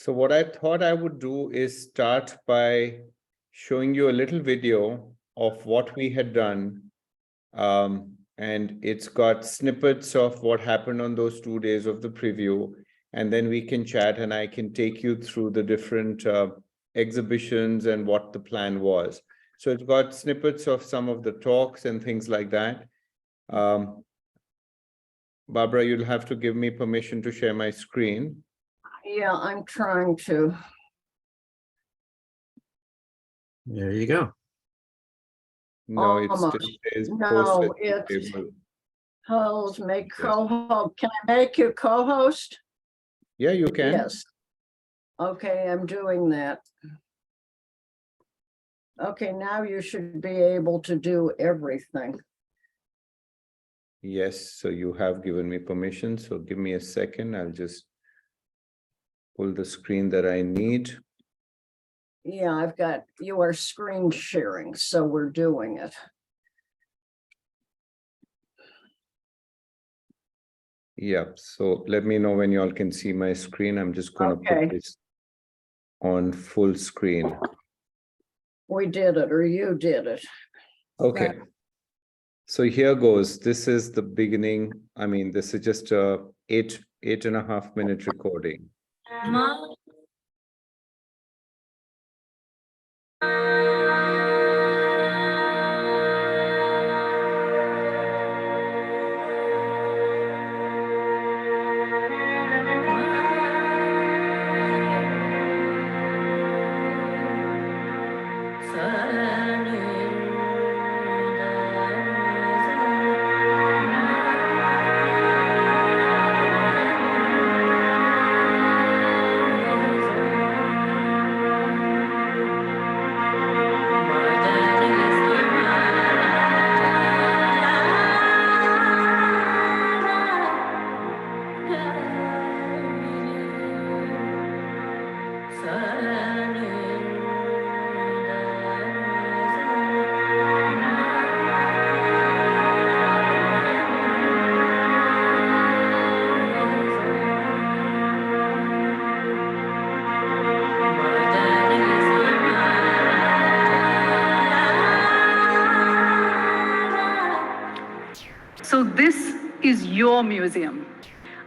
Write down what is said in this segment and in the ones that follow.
So what I thought I would do is start by showing you a little video of what we had done. And it's got snippets of what happened on those 2 days of the preview. And then we can chat and I can take you through the different exhibitions and what the plan was. So it's got snippets of some of the talks and things like that. Barbara, you'll have to give me permission to share my screen. Yeah, I'm trying to. There you go. No, it still Almost. says No, post it's table. host, make co-host. Can I make you co-host? Yeah, you can. Yes. Okay, I'm doing that. Okay, now you should be able to do everything. Yes, so you have given me permission. So give me a second. I'll just pull the screen that I need. Yeah, I've got, you are screen sharing, so we're doing it. Yeah, so let me know when you all can see my screen. I'm just going to Okay. put this on full screen. We did it, or you did it. Okay. So here goes. This is the beginning. I mean, this is just a 8.5 minute recording. So this is your museum,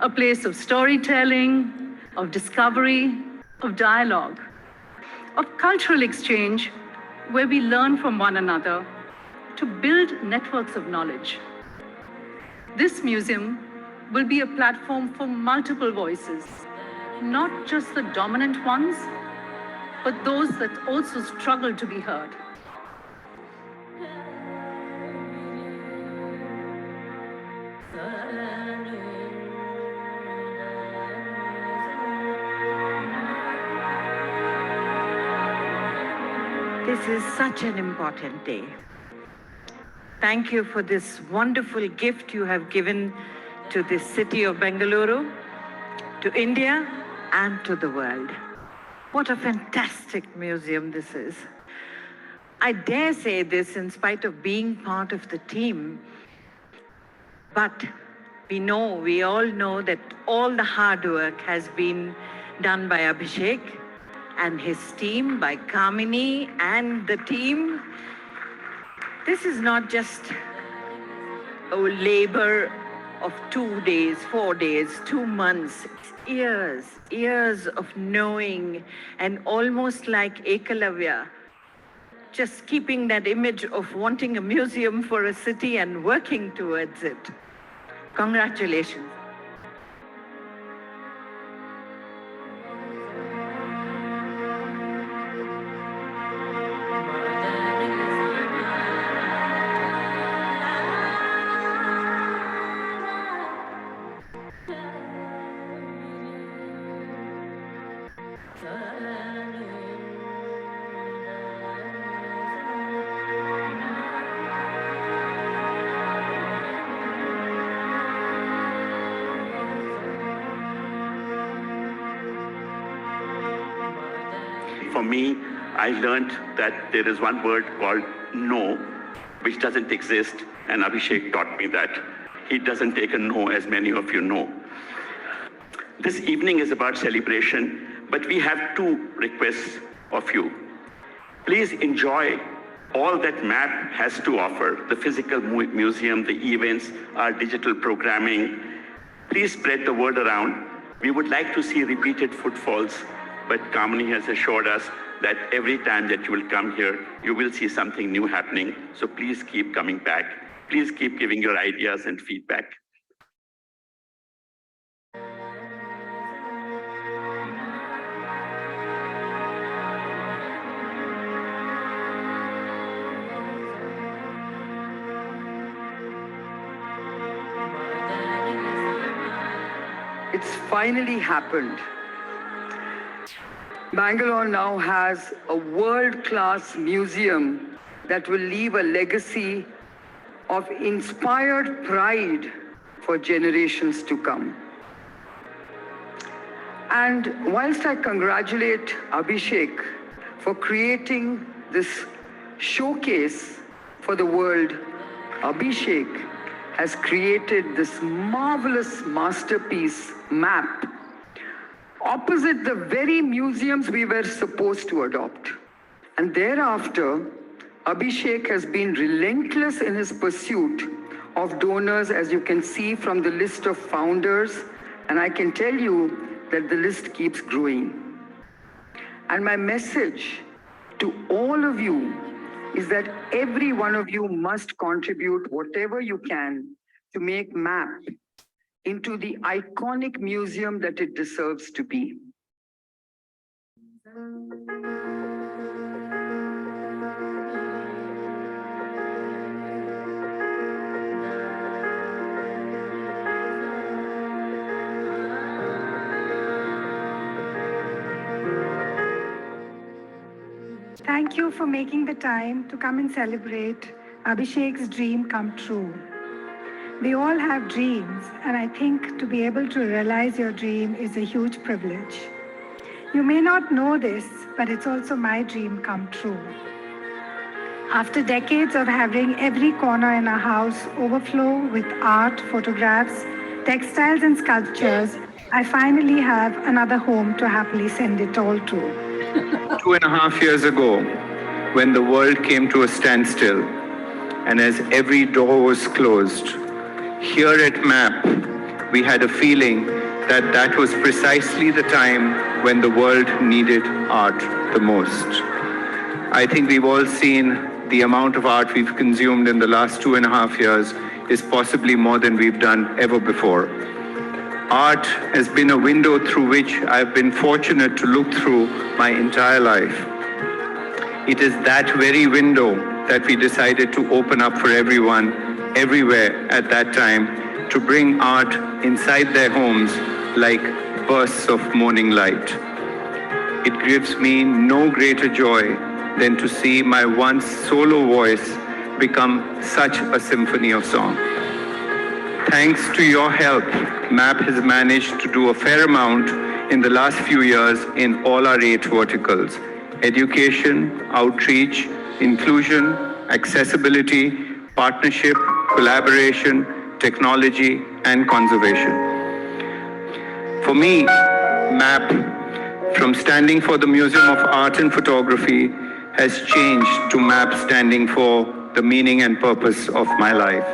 a place of storytelling, of discovery, of dialogue, of cultural exchange, where we learn from one another to build networks of knowledge. This museum will be a platform for multiple voices, not just the dominant ones, but those that also struggle to be heard. This is such an important day. Thank you for this wonderful gift you have given to this city of Bengaluru, to India, and to the world. What a fantastic museum this is. I dare say this in spite of being part of the team, but we all know that all the hard work has been done by Avhishek and his team, by Kamini and the team. This is not just a labor of 2 days, 4 days, 2 months. It's years of knowing, and almost like Ekalavya, just keeping that image of wanting a museum for a city and working towards it. Congratulations. For me, I learned that there is one word called no, which doesn't exist, and Avhishek taught me that. He doesn't take a no, as many of you know. This evening is about celebration, But we have two requests of you. Please enjoy all that MAP has to offer, the physical museum, the events, our digital programming. Please spread the word around. We would like to see repeated footfalls, but Kamini has assured us that every time that you will come here, you will see something new happening. So please keep coming back. Please keep giving your ideas and feedback. It's finally happened. Bangalore now has a world-class museum that will leave a legacy of inspired pride for generations to come. And whilst I congratulate Avhishek for creating this showcase for the world, Avhishek has created this marvelous masterpiece map opposite the very museums we were supposed to adopt. And thereafter, Avhishek has been relentless in his pursuit of donors, as you can see from the list of founders, and I can tell you that the list keeps growing. And my message to all of you is that every one of you must contribute whatever you can to make MAP into the iconic museum that it deserves to be. Thank you for making the time to come and celebrate Abhishek's dream come true. We all have dreams, and I think to be able to realize your dream is a huge privilege. You may not know this, but it's also my dream come true. After decades of having every corner in our house overflow with art, photographs, textiles and sculptures, I finally have another home to happily send it all to. 2.5 years ago, when the world came to a standstill, and as every door was closed, here at MAP, we had a feeling that that was precisely the time when the world needed art the most. I think we've all seen the amount of art we've consumed in the last 2.5 years is possibly more than we've done ever before. Art has been a window through which I've been fortunate to look through my entire life. It is that very window that we decided to open up for everyone, everywhere at that time, to bring art inside their homes like bursts of morning light. It gives me no greater joy than to see my once solo voice become such a symphony of song. Thanks to your help, MAP has managed to do a fair amount in the last few years in all our 8 verticals: education, outreach, inclusion, accessibility, partnership, collaboration, technology, and conservation. For me, MAP, from standing for the Museum of Art and Photography, has changed to MAP standing for the meaning and purpose of my life.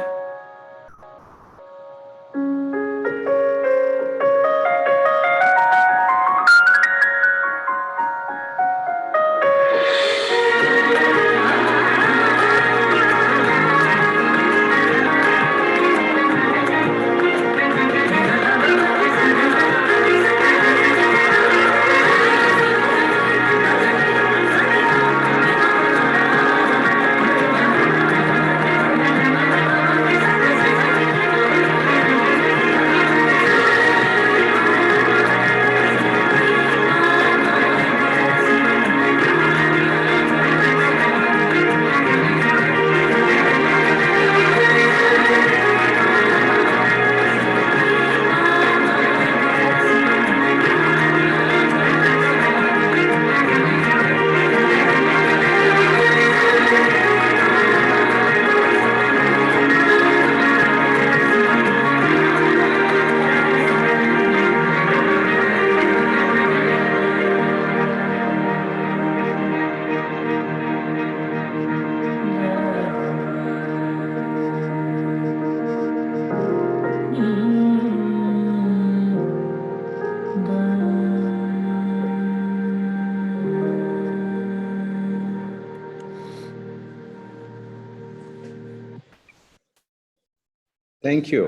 Thank you.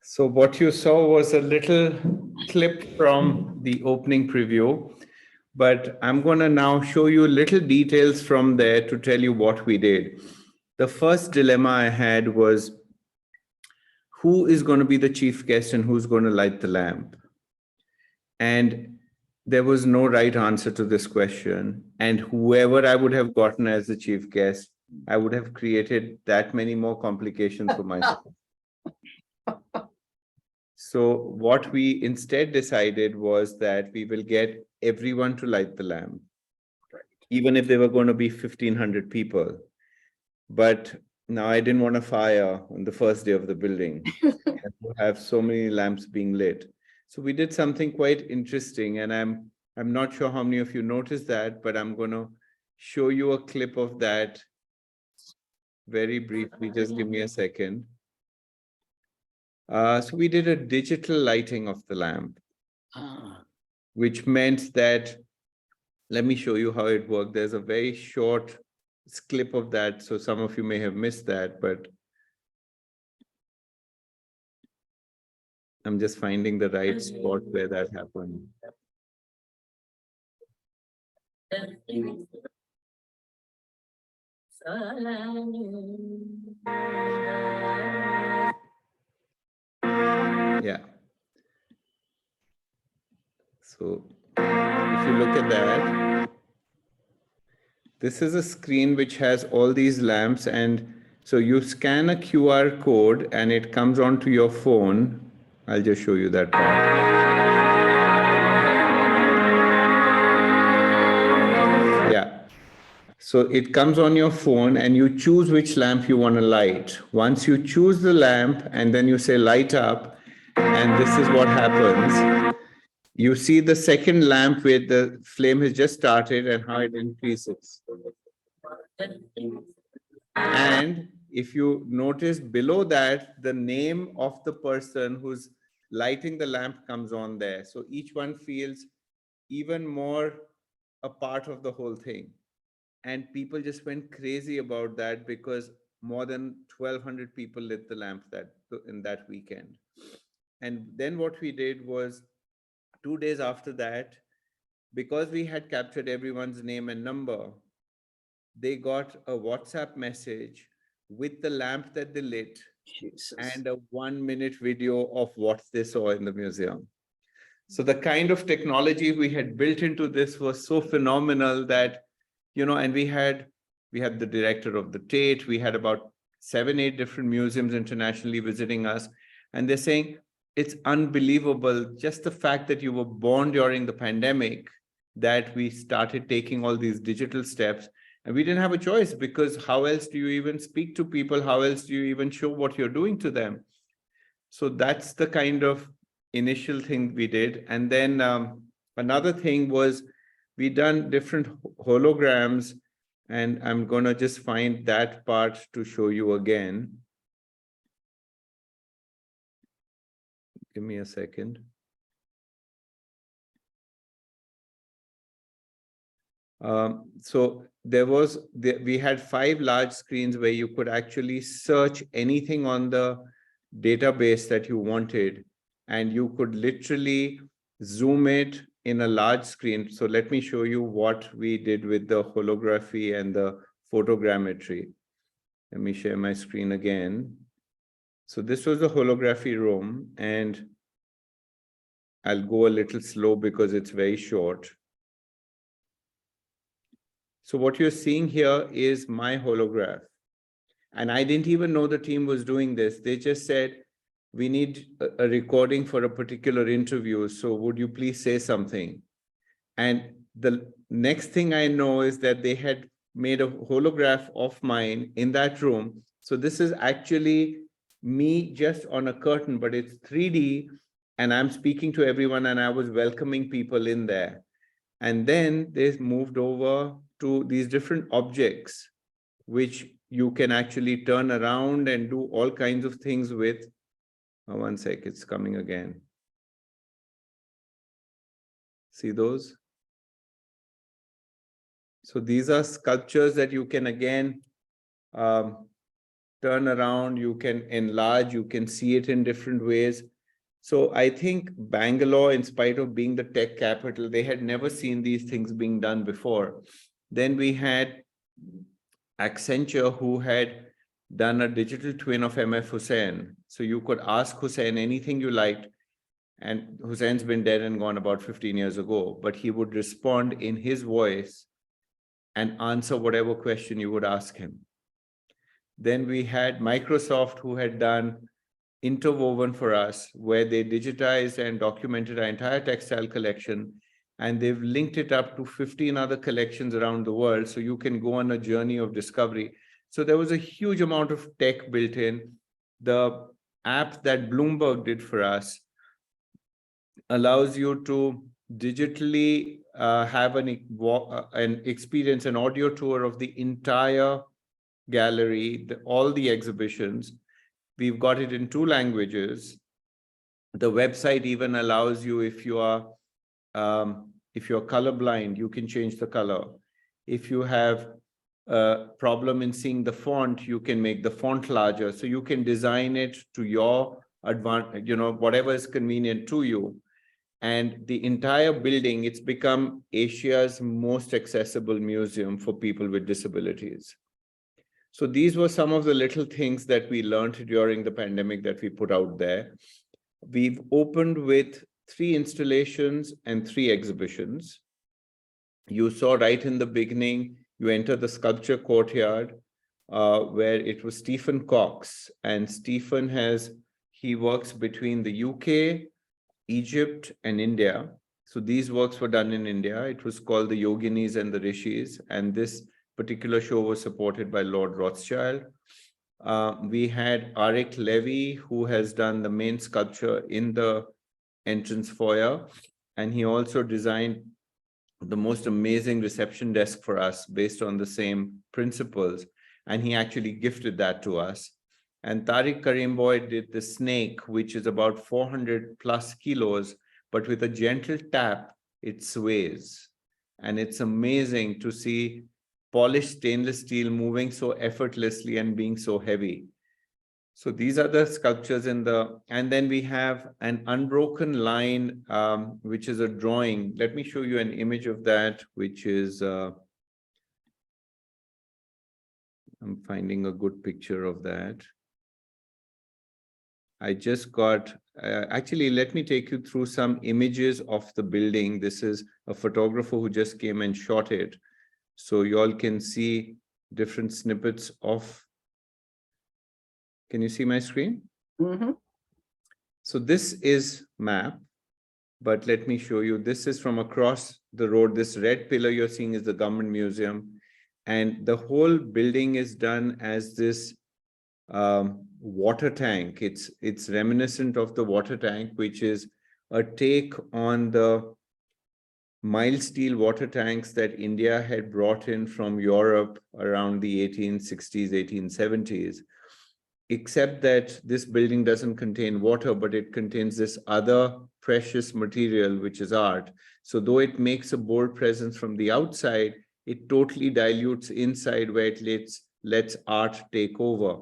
So what you saw was a little clip from the opening preview, but I'm going to now show you little details from there to tell you what we did. The first dilemma I had was who is going to be the chief guest and who's going to light the lamp? And there was no right answer to this question. And whoever I would have gotten as the chief guest, I would have created that many more complications for myself. So what we instead decided was that we will get everyone to light the lamp, even if there were going to be 1,500 people. But now I didn't want a fire on the first day of the building and to have so many lamps being lit. So we did something quite interesting, and I'm not sure how many of you noticed that, but I'm going to show you a clip of that very briefly. Just give me a second. So we did a digital lighting of the lamp, which meant that, let me show you how it worked. There's a very short clip of that, so some of you may have missed that, but I'm just finding the right spot where that happened. Yeah. So if you look at that, this is a screen which has all these lamps, and so you scan a QR code and it comes onto your phone. I'll just show you that part. Yeah. So it comes on your phone and you choose which lamp you want to light. Once you choose the lamp and then you say light up, and this is what happens. You see the second lamp where the flame has just started and how it increases. And if you notice below that, the name of the person who's lighting the lamp comes on there. So each one feels even more a part of the whole thing. And people just went crazy about that because more than 1,200 people lit the lamp in that weekend. And then what we did was 2 days after that, because we had captured everyone's name and number, they got a WhatsApp message with the lamp that they lit and a 1-minute video of what they saw in the museum. So the kind of technology we had built into this was so phenomenal that, and we had the director of the Tate, we had about 7-8 different museums internationally visiting us, and they're saying, it's unbelievable, just the fact that you were born during the pandemic, that we started taking all these digital steps. And we didn't have a choice, because how else do you even speak to people? How else do you even show what you're doing to them? So that's the kind of initial thing we did. And then another thing was we done different holograms, and I'm going to just find that part to show you again. Give me a second. So we had 5 large screens where you could actually search anything on the database that you wanted, and you could literally zoom it in a large screen. So let me show you what we did with the holography and the photogrammetry. Let me share my screen again. So this was the holography room, and I'll go a little slow because it's very short. So what you're seeing here is my holograph. And I didn't even know the team was doing this. They just said, we need a recording for a particular interview. So would you please say something? And the next thing I know is that they had made a holograph of mine in that room. So this is actually me just on a curtain, but it's 3D, and I'm speaking to everyone and I was welcoming people in there. And then they moved over to these different objects, which you can actually turn around and do all kinds of things with. One sec, it's coming again. See those? So these are sculptures that you can again turn turn around, you can enlarge, you can see it in different ways. So I think Bangalore, in spite of being the tech capital, they had never seen these things being done before. Then we had Accenture, who had done a digital twin of MF Hussain. So you could ask Hussain anything you liked. And Hussein's been dead and gone about 15 years ago, but he would respond in his voice and answer whatever question you would ask him. Then we had Microsoft, who had done Interwoven for us, where they digitized and documented our entire textile collection, and they've linked it up to 15 other collections around the world, so you can go on a journey of discovery. So there was a huge amount of tech built in. The app that Bloomberg did for us allows you to digitally have an experience, an audio tour of the entire gallery, all the exhibitions. We've got it in 2 languages. The website even allows you, if you're colorblind, you can change the color. If you have a problem in seeing the font, you can make the font larger. So you can design it to your advantage, whatever is convenient to you. And the entire building, it's become Asia's most accessible museum for people with disabilities. So these were some of the little things that we learned during the pandemic that we put out there. We've opened with 3 installations and 3 exhibitions. You saw right in the beginning, you enter the sculpture courtyard, where it was Stephen Cox. And Stephen he works between the UK, Egypt, and India. So these works were done in India. It was called the Yoginis and the Rishis. And this particular show was supported by Lord Rothschild. We had Arik Levy, who has done the main sculpture in the entrance foyer. And he also designed the most amazing reception desk for us based on the same principles. And he actually gifted that to us. And Tariq Karimboy did the snake, which is about 400 plus kilos, but with a gentle tap, it sways. And it's amazing to see polished stainless steel moving so effortlessly and being so heavy. So these are the sculptures and then we have an unbroken line, which is a drawing. Let me show you an image of that, which is, I'm finding a good picture of that. I just got, actually, let me take you through some images of the building. This is a photographer who just came and shot it. So you all can see different snippets of, can you see my screen? Mm-hmm. So this is map, but let me show you. This is from across the road. This red pillar you're seeing is the government museum. And the whole building is done as this water tank. It's reminiscent of the water tank, which is a take on the mild steel water tanks that India had brought in from Europe around the 1860s, 1870s, except that this building doesn't contain water, but it contains this other precious material, which is art. So though it makes a bold presence from the outside, it totally dilutes inside, where it lets art take over.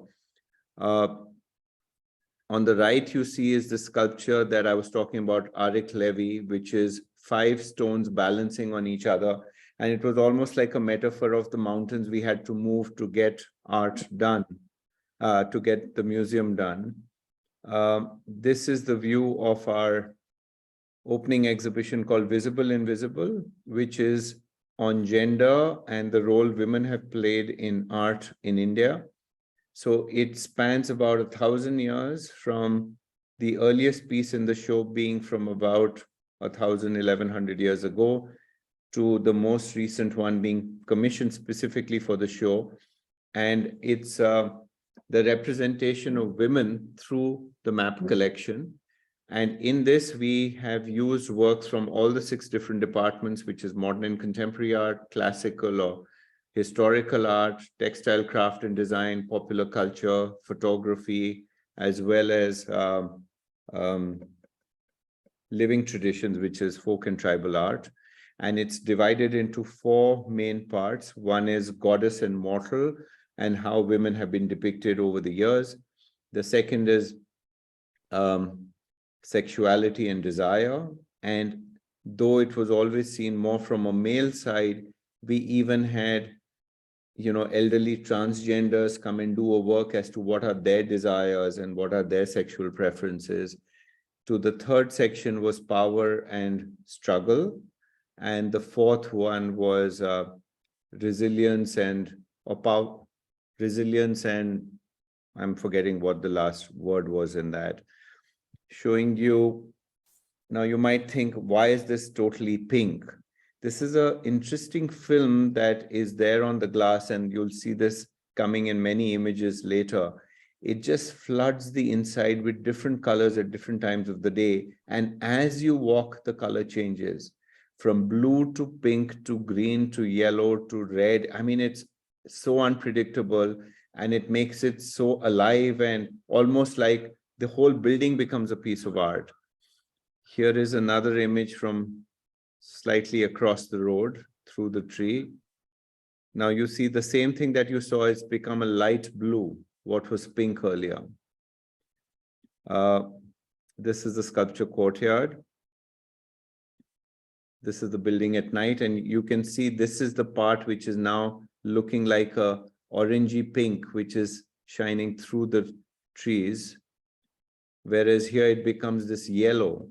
On the right, you see is the sculpture that I was talking about, Arik Levy, which is 5 stones balancing on each other. And it was almost like a metaphor of the mountains we had to move to get art done, to get the museum done. This is the view of our opening exhibition called Visible Invisible, which is on gender and the role women have played in art in India. So it spans about 1,000 years, from the earliest piece in the show being from about 1,100 years ago to the most recent one being commissioned specifically for the show. And it's the representation of women through the map collection. And in this, we have used works from all the 6 different departments, which is modern and contemporary art, classical or historical art, textile craft and design, popular culture, photography, as well as living traditions, which is folk and tribal art. And it's divided into 4 main parts. One is goddess and mortal, and how women have been depicted over the years. The second is sexuality and desire. And though it was always seen more from a male side, we even had, elderly transgenders come and do a work as to what are their desires and what are their sexual preferences. To the third section was power and struggle. And the fourth one was resilience and I'm forgetting what the last word was in that, showing you. Now you might think, why is this totally pink? This is an interesting film that is there on the glass, and you'll see this coming in many images later. It just floods the inside with different colors at different times of the day. And as you walk, the color changes from blue to pink to green to yellow to red. I mean, it's so unpredictable, and it makes it so alive and almost like the whole building becomes a piece of art. Here is another image from slightly across the road through the tree. Now you see the same thing that you saw, it's become a light blue, what was pink earlier. This is the sculpture courtyard. This is the building at night, and you can see this is the part which is now looking like a orangey pink, which is shining through the trees. Whereas here it becomes this yellow.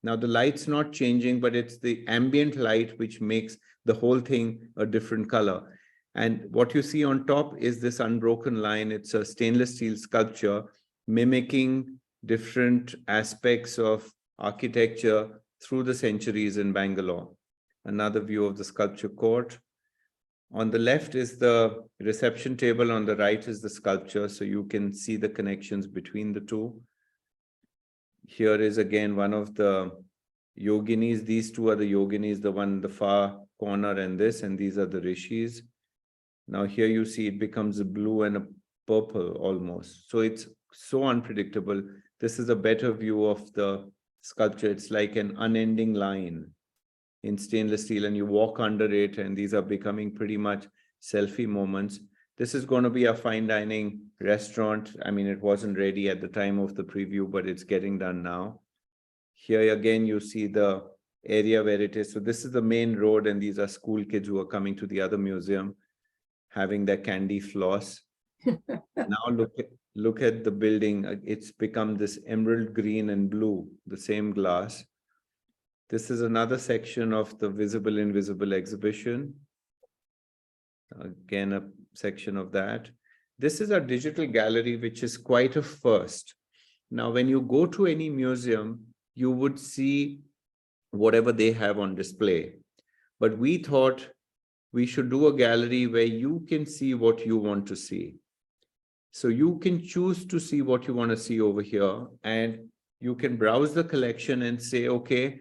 Now the light's not changing, but it's the ambient light which makes the whole thing a different color. And what you see on top is this unbroken line. It's a stainless steel sculpture mimicking different aspects of architecture through the centuries in Bangalore. Another view of the sculpture court. On the left is the reception table, on the right is the sculpture, so you can see the connections between the two. Here is again one of the yoginis. These two are the yoginis, the one in the far corner and this, and these are the rishis. Now here you see it becomes a blue and a purple almost. So it's so unpredictable. This is a better view of the sculpture. It's like an unending line in stainless steel, and you walk under it, and these are becoming pretty much selfie moments. This is going to be a fine dining restaurant. I mean, it wasn't ready at the time of the preview, but it's getting done now. Here again, you see the area where it is. So this is the main road, and these are school kids who are coming to the other museum, having their candy floss. Now look at the building. It's become this emerald green and blue, the same glass. This is another section of the Visible Invisible exhibition. Again, a section of that. This is our digital gallery, which is quite a first. Now, when you go to any museum, you would see whatever they have on display. But we thought we should do a gallery where you can see what you want to see. So you can choose to see what you want to see over here, and you can browse the collection and say, okay,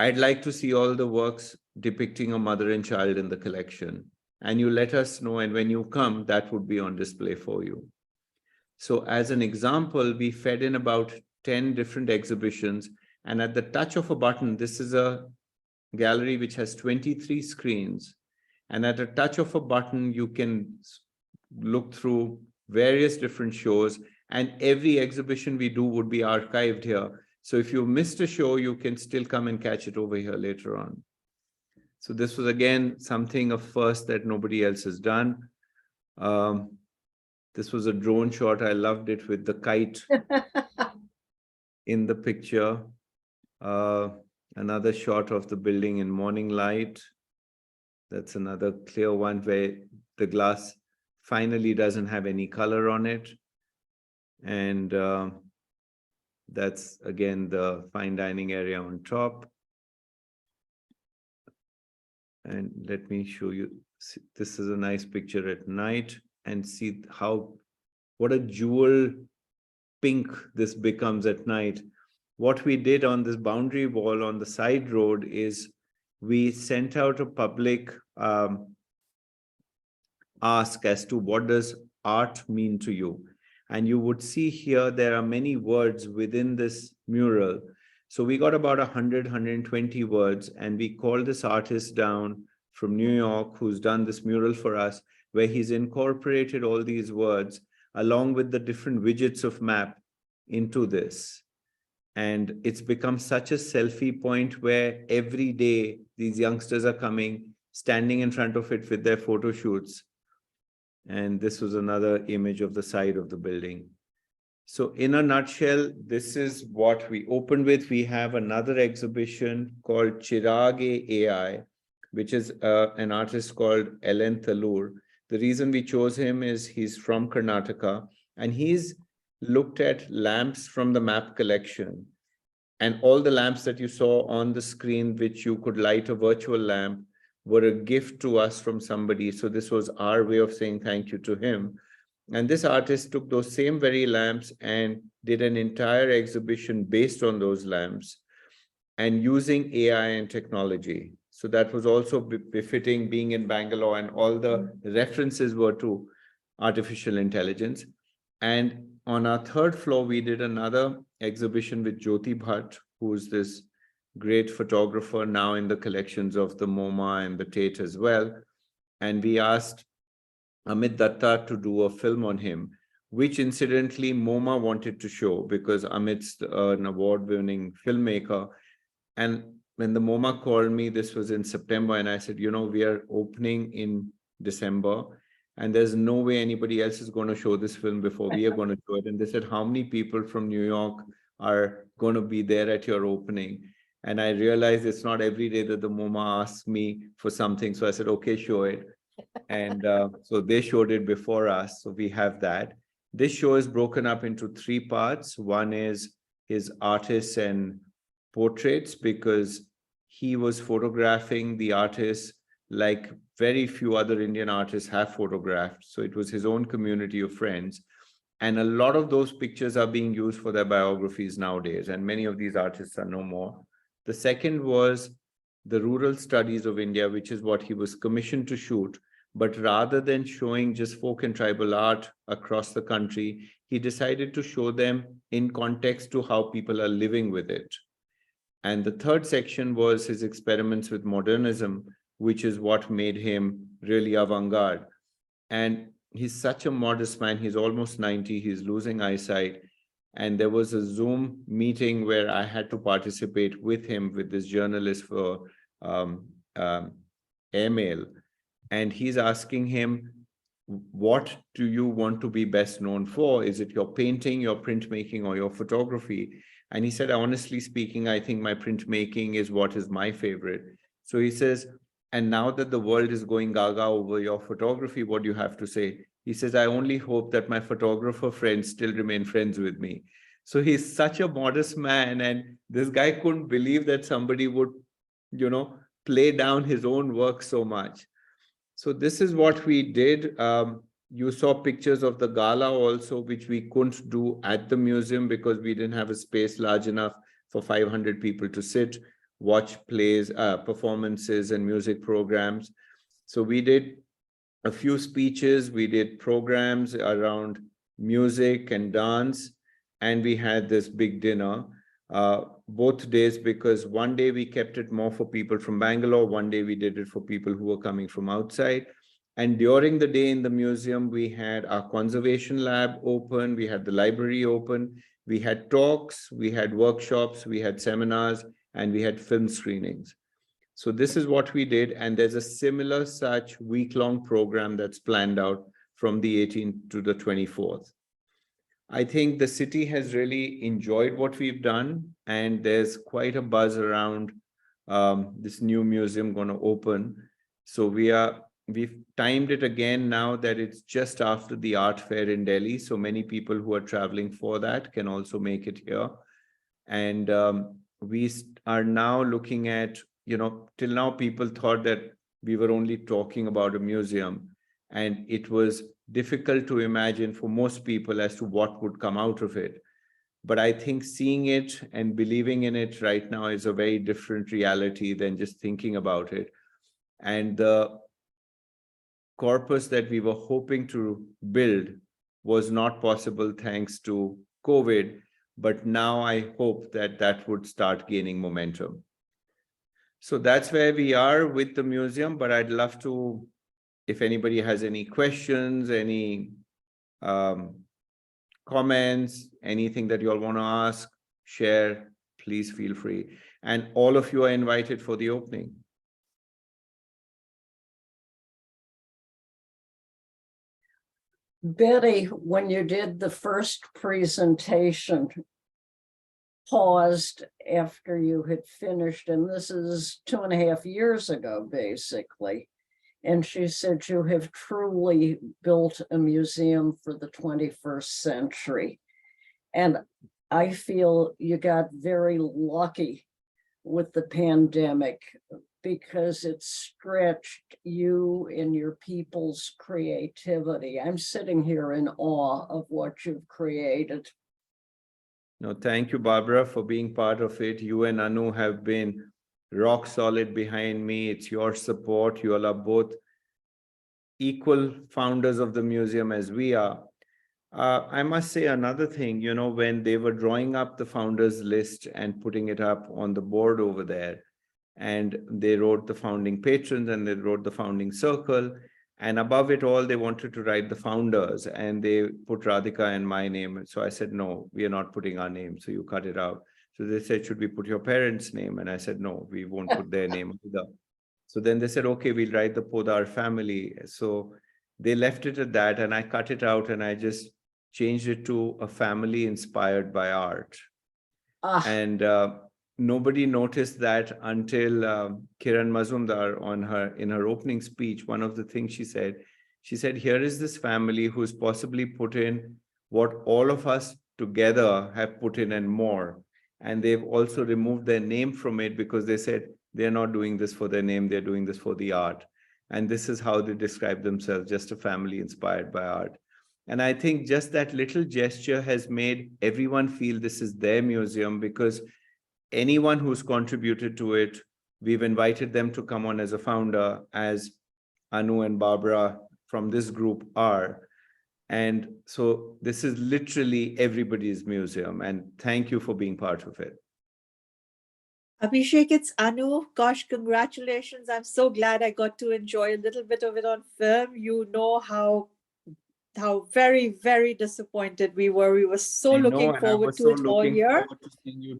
I'd like to see all the works depicting a mother and child in the collection. And you let us know, and when you come, that would be on display for you. So as an example, we fed in about 10 different exhibitions, and at the touch of a button, this is a gallery which has 23 screens. And at a touch of a button, you can look through various different shows, and every exhibition we do would be archived here. So if you missed a show, you can still come and catch it over here later on. So this was again something of first that nobody else has done. This was a drone shot. I loved it with the kite in the picture. Another shot of the building in morning light. That's another clear one where the glass finally doesn't have any color on it. And that's again the fine dining area on top. And let me show you. This is a nice picture at night, and see what a jewel pink this becomes at night. What we did on this boundary wall on the side road is we sent out a public ask as to what does art mean to you. And you would see here there are many words within this mural. So we got about 100, 120 words, and we called this artist down from New York who's done this mural for us. where he's incorporated all these words along with the different widgets of map into this. And it's become such a selfie point where every day these youngsters are coming, standing in front of it with their photo shoots. And this was another image of the side of the building. So in a nutshell, this is what we opened with. We have another exhibition called Chirage AI, which is an artist called Ellen Thalur. The reason we chose him is he's from Karnataka, and he's looked at lamps from the map collection. And all the lamps that you saw on the screen, which you could light a virtual lamp, were a gift to us from somebody. So this was our way of saying thank you to him. And this artist took those same very lamps and did an entire exhibition based on those lamps and using AI and technology. So that was also befitting being in Bangalore, and all the references were to artificial intelligence. And on our third floor, we did another exhibition with Jyoti Bhatt, who's this great photographer now in the collections of the MoMA and the Tate as well. And we asked Amit Datta to do a film on him, which incidentally MoMA wanted to show because Amit's an award-winning filmmaker. And when the MoMA called me, this was in September, and I said, you know, we are opening in December, and there's no way anybody else is going to show this film before we are going to show it. And they said, how many people from New York are going to be there at your opening? And I realized it's not every day that the MoMA asks me for something. So I said, okay, show it. And so they showed it before us. So we have that. This show is broken up into three parts. One is his artists and portraits, because he was photographing the artists like very few other Indian artists have photographed. So it was his own community of friends. And a lot of those pictures are being used for their biographies nowadays. And many of these artists are no more. The second was the rural studies of India, which is what he was commissioned to shoot. But rather than showing just folk and tribal art across the country, he decided to show them in context to how people are living with it. And the third section was his experiments with modernism, which is what made him really avant-garde. And he's such a modest man. He's almost 90. He's losing eyesight. And there was a Zoom meeting where I had to participate with him, with this journalist for airmail. And he's asking him, what do you want to be best known for? Is it your painting, your printmaking, or your photography? And he said, honestly speaking, I think my printmaking is what is my favorite. So he says, and now that the world is going gaga over your photography, what do you have to say? He says, I only hope that my photographer friends still remain friends with me. So he's such a modest man. And this guy couldn't believe that somebody would, you know, play down his own work so much. So this is what we did. You saw pictures of the gala also, which we couldn't do at the museum because we didn't have a space large enough for 500 people to sit, watch plays, performances and music programs. So we did a few speeches, we did programs around music and dance, and we had this big dinner both days, because one day we kept it more for people from Bangalore, one day we did it for people who were coming from outside. And during the day in the museum, we had our conservation lab open, we had the library open, we had talks, we had workshops, we had seminars, and we had film screenings. So this is what we did. And there's a similar such week-long program that's planned out from the 18th to the 24th. I think the city has really enjoyed what we've done, and there's quite a buzz around this new museum going to open. So we've timed it again now that it's just after the art fair in Delhi. So many people who are traveling for that can also make it here. And we are now looking at, you know, till now people thought that we were only talking about a museum, and it was difficult to imagine for most people as to what would come out of it. But I think seeing it and believing in it right now is a very different reality than just thinking about it. And the corpus that we were hoping to build was not possible thanks to COVID, but now I hope that that would start gaining momentum. So that's where we are with the museum, but I'd love to if anybody has any questions, any comments, anything that you all want to ask, share, please feel free. And all of you are invited for the opening. Betty, when you did the first presentation, paused after you had finished, and this is 2.5 years ago, basically. And she said, you have truly built a museum for the 21st century. And I feel you got very lucky with the pandemic because it stretched you and your people's creativity. I'm sitting here in awe of what you've created. No, thank you, Barbara, for being part of it. You and Anu have been rock solid behind me. It's your support. You all are both equal founders of the museum as we are. I must say another thing, you know, when they were drawing up the founders list and putting it up on the board over there, and they wrote the founding patrons and they wrote the founding circle, and above it all, they wanted to write the founders, and they put Radhika and my name. So I said, no, we are not putting our name, so you cut it out. So they said, should we put your parents' name? And I said, no, we won't put their name either. So then they said, okay, we'll write the Poddar family. So they left it at that, and I cut it out and I just changed it to a family inspired by art. And nobody noticed that until Kiran Mazumdar in her opening speech. One of the things she said, here is this family who's possibly put in what all of us together have put in and more. And they've also removed their name from it because they said they're not doing this for their name, they're doing this for the art. And this is how they describe themselves, just a family inspired by art. And I think just that little gesture has made everyone feel this is their museum, because anyone who's contributed to it, we've invited them to come on as a founder, as Anu and Barbara from this group are. And so this is literally everybody's museum. And thank you for being part of it. Abhishek, it's Anu. Gosh, congratulations. I'm so glad I got to enjoy a little bit of it on film. You know how very, very disappointed we were. We were so looking forward to it all year.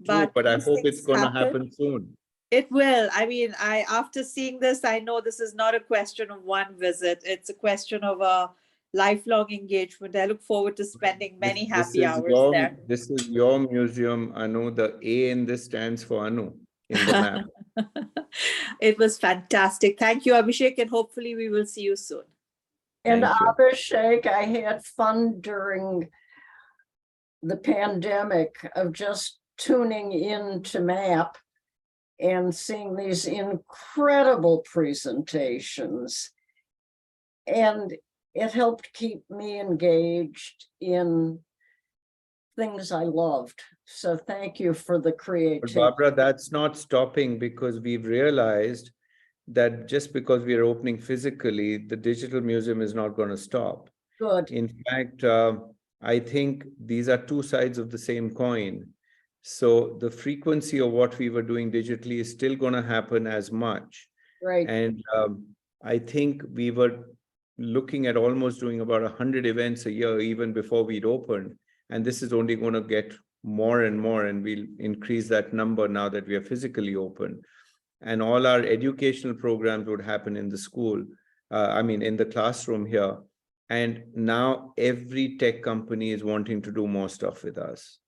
But I hope it's going to happen soon. It will. I mean, after seeing this, I know this is not a question of one visit. It's a question of a lifelong engagement. I look forward to spending many happy hours there. This is your museum, Anu. The A in this stands for Anu in the map. It was fantastic. Thank you, Abhishek, and hopefully we will see you soon. And Avhishek, I had fun during the pandemic of just tuning in to MAP and seeing these incredible presentations. And it helped keep me engaged in things I loved. So thank you for the creativity. But Barbara, that's not stopping, because we've realized that just because we are opening physically, the digital museum is not going to stop. Good. In fact, I think these are two sides of the same coin. So the frequency of what we were doing digitally is still going to happen as much. Right. And I think we were looking at almost doing about 100 events a year, even before we'd opened. And this is only going to get more and more, and we'll increase that number now that we are physically open. And all our educational programs would happen in the school, in the classroom here. And now every tech company is wanting to do more stuff with us.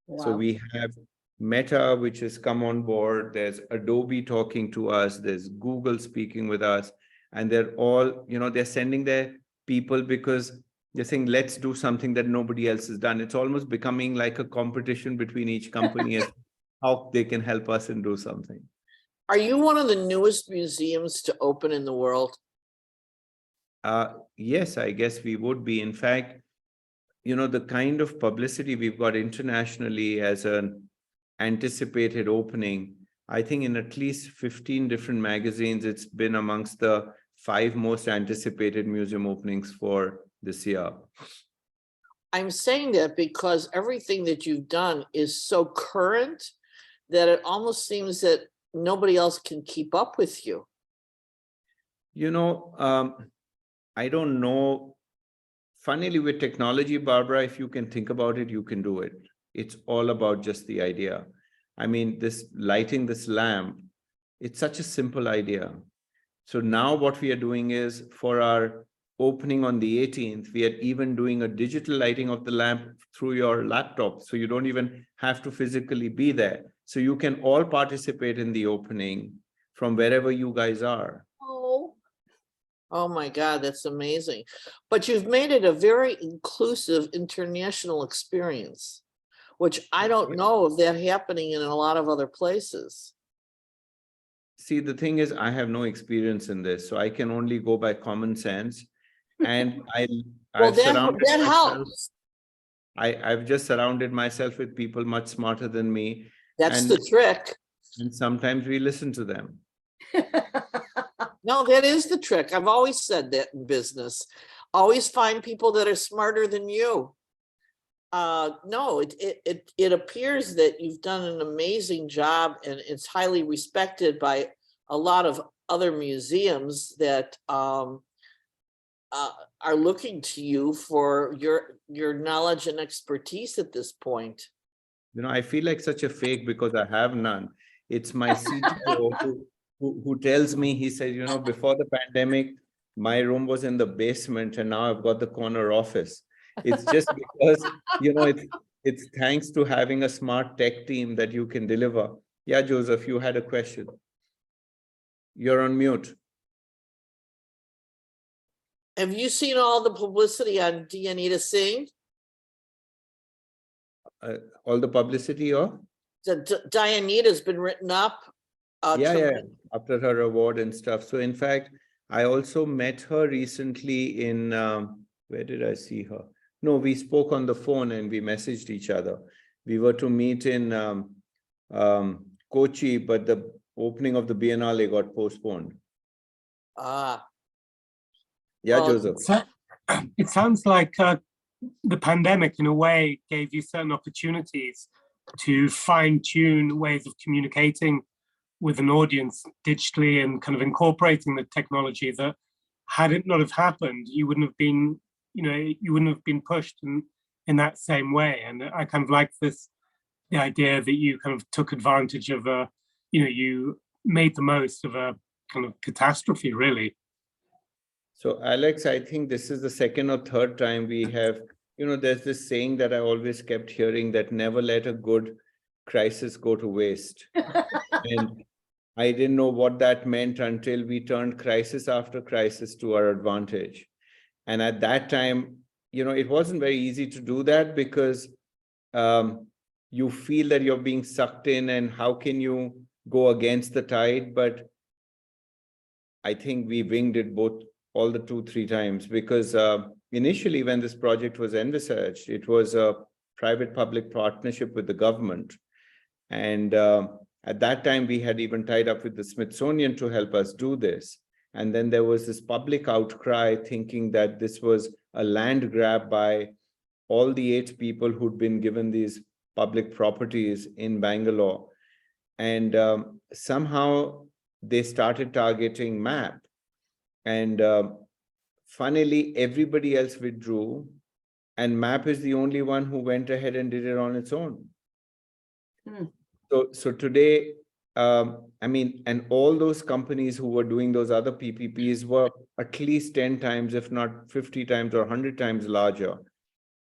Wow. So we have Meta, which has come on board. There's Adobe talking to us. There's Google speaking with us. And they're all, they're sending their people because they're saying, let's do something that nobody else has done. It's almost becoming like a competition between each company as how they can help us and do something. Are you one of the newest museums to open in the world? Yes, I guess we would be. In fact, the kind of publicity we've got internationally as an anticipated opening, I think in at least 15 different magazines, it's been amongst the 5 most anticipated museum openings for this year. I'm saying that because everything that you've done is so current that it almost seems that nobody else can keep up with you. I don't know. Funnily, with technology, Barbara, if you can think about it, you can do it. It's all about just the idea. I mean, this lighting this lamp, it's such a simple idea. So now what we are doing is, for our opening on the 18th, we are even doing a digital lighting of the lamp through your laptop. So you don't even have to physically be there. So you can all participate in the opening from wherever you guys are. Oh my God, that's amazing. But you've made it a very inclusive international experience, which I don't know of that happening in a lot of other places. See, the thing is, I have no experience in this, so I can only go by common sense. And Well, I've surrounded that myself. helps. I've just surrounded myself with people much smarter than me. That's and, the trick. And sometimes we listen to them. No, that is the trick. I've always said that in business. Always find people that are smarter than you. No, it appears that you've done an amazing job, and it's highly respected by a lot of other museums that are looking to you for your knowledge and expertise at this point. You know, I feel like such a fake because I have none. It's my CTO who tells me, he said, you know, before the pandemic, my room was in the basement and now I've got the corner office. It's just because, you know, it's thanks to having a smart tech team that you can deliver. Yeah, Joseph, you had a question. You're on mute. Have you seen all the publicity on Dianita Singh? All the publicity or? Dianita's been written up. Yeah, after her award and stuff. So in fact, I also met her recently in, where did I see her? No, we spoke on the phone and we messaged each other. We were to meet in Kochi, but the opening of the Biennale got postponed. Yeah, well, Joseph. It sounds like the pandemic, in a way, gave you certain opportunities to fine-tune ways of communicating with an audience digitally and kind of incorporating the technology that, had it not have happened, you wouldn't have been, you know, you wouldn't have been pushed in that same way. And I kind of like the idea that you kind of took advantage of you made the most of a kind of catastrophe, really. So Alex, I think this is the second or third time we have, you know, there's this saying that I always kept hearing, that never let a good crisis go to waste. And I didn't know what that meant until we turned crisis after crisis to our advantage. And at that time, you know, it wasn't very easy to do that because you feel that you're being sucked in and how can you go against the tide? But I think we winged it all the 2-3 times, because initially when this project was envisaged, it was a private-public partnership with the government. And at that time, we had even tied up with the Smithsonian to help us do this. And then there was this public outcry thinking that this was a land grab by all the 8 people who'd been given these public properties in Bangalore. And somehow they started targeting MAP. And funnily, everybody else withdrew. And MAP is the only one who went ahead and did it on its own. So today, I mean, and all those companies who were doing those other PPPs were at least 10 times, if not 50 times or 100 times larger.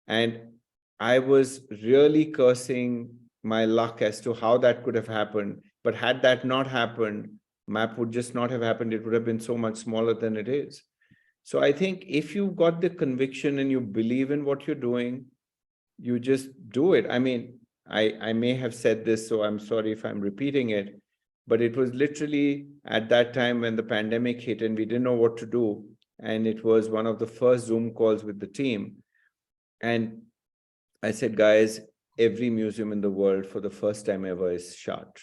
And I was really cursing my luck as to how that could have happened. But had that not happened, MAP would just not have happened. It would have been so much smaller than it is. So I think if you've got the conviction and you believe in what you're doing, you just do it. I mean, I may have said this, so I'm sorry if I'm repeating it, but it was literally at that time when the pandemic hit and we didn't know what to do. And it was one of the first Zoom calls with the team. And I said, guys, every museum in the world for the first time ever is shut.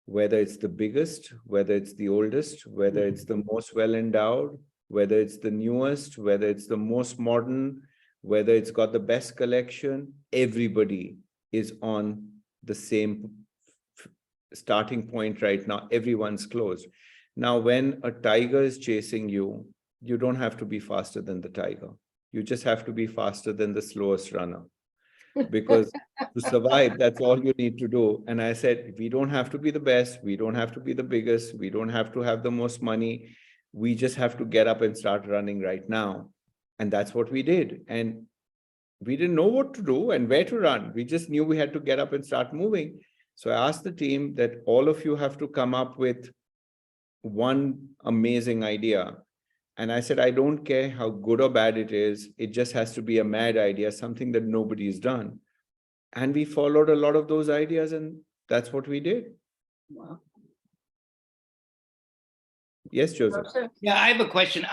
Whether it's the biggest, whether it's the oldest, whether it's the most well-endowed, whether it's the newest, whether it's the most modern, whether it's got the best collection, everybody is on the same starting point right now. Everyone's closed. Now, when a tiger is chasing you, you don't have to be faster than the tiger. You just have to be faster than the slowest runner. Because to survive, that's all you need to do. And I said, we don't have to be the best. We don't have to be the biggest. We don't have to have the most money. We just have to get up and start running right now. And that's what we did. And we didn't know what to do and where to run. We just knew we had to get up and start moving. So I asked the team that all of you have to come up with one amazing idea. And I said, I don't care how good or bad it is. It just has to be a mad idea, something that nobody's done. And we followed a lot of those ideas, and that's what we did. Wow. Yes, Joseph. Yeah, I have a question.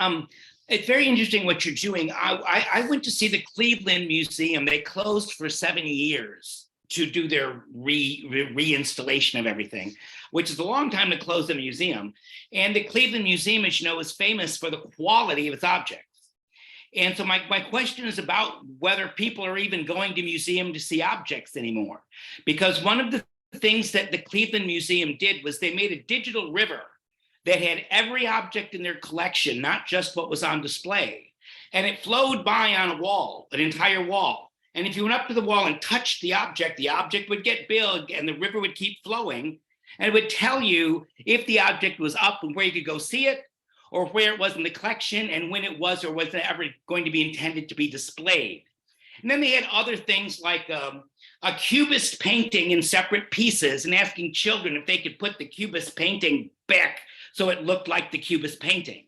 It's very interesting what you're doing. I went to see the Cleveland Museum. They closed for 7 years to do their reinstallation of everything, which is a long time to close a museum. And the Cleveland Museum, as you know, is famous for the quality of its objects. And so my question is about whether people are even going to museum to see objects anymore. Because one of the things that the Cleveland Museum did was they made a digital river that had every object in their collection, not just what was on display. And it flowed by on a wall, an entire wall. And if you went up to the wall and touched the object would get big and the river would keep flowing. And it would tell you if the object was up and where you could go see it, or where it was in the collection and when it was or wasn't ever going to be intended to be displayed. And then they had other things like a cubist painting in separate pieces and asking children if they could put the cubist painting back so it looked like the cubist painting,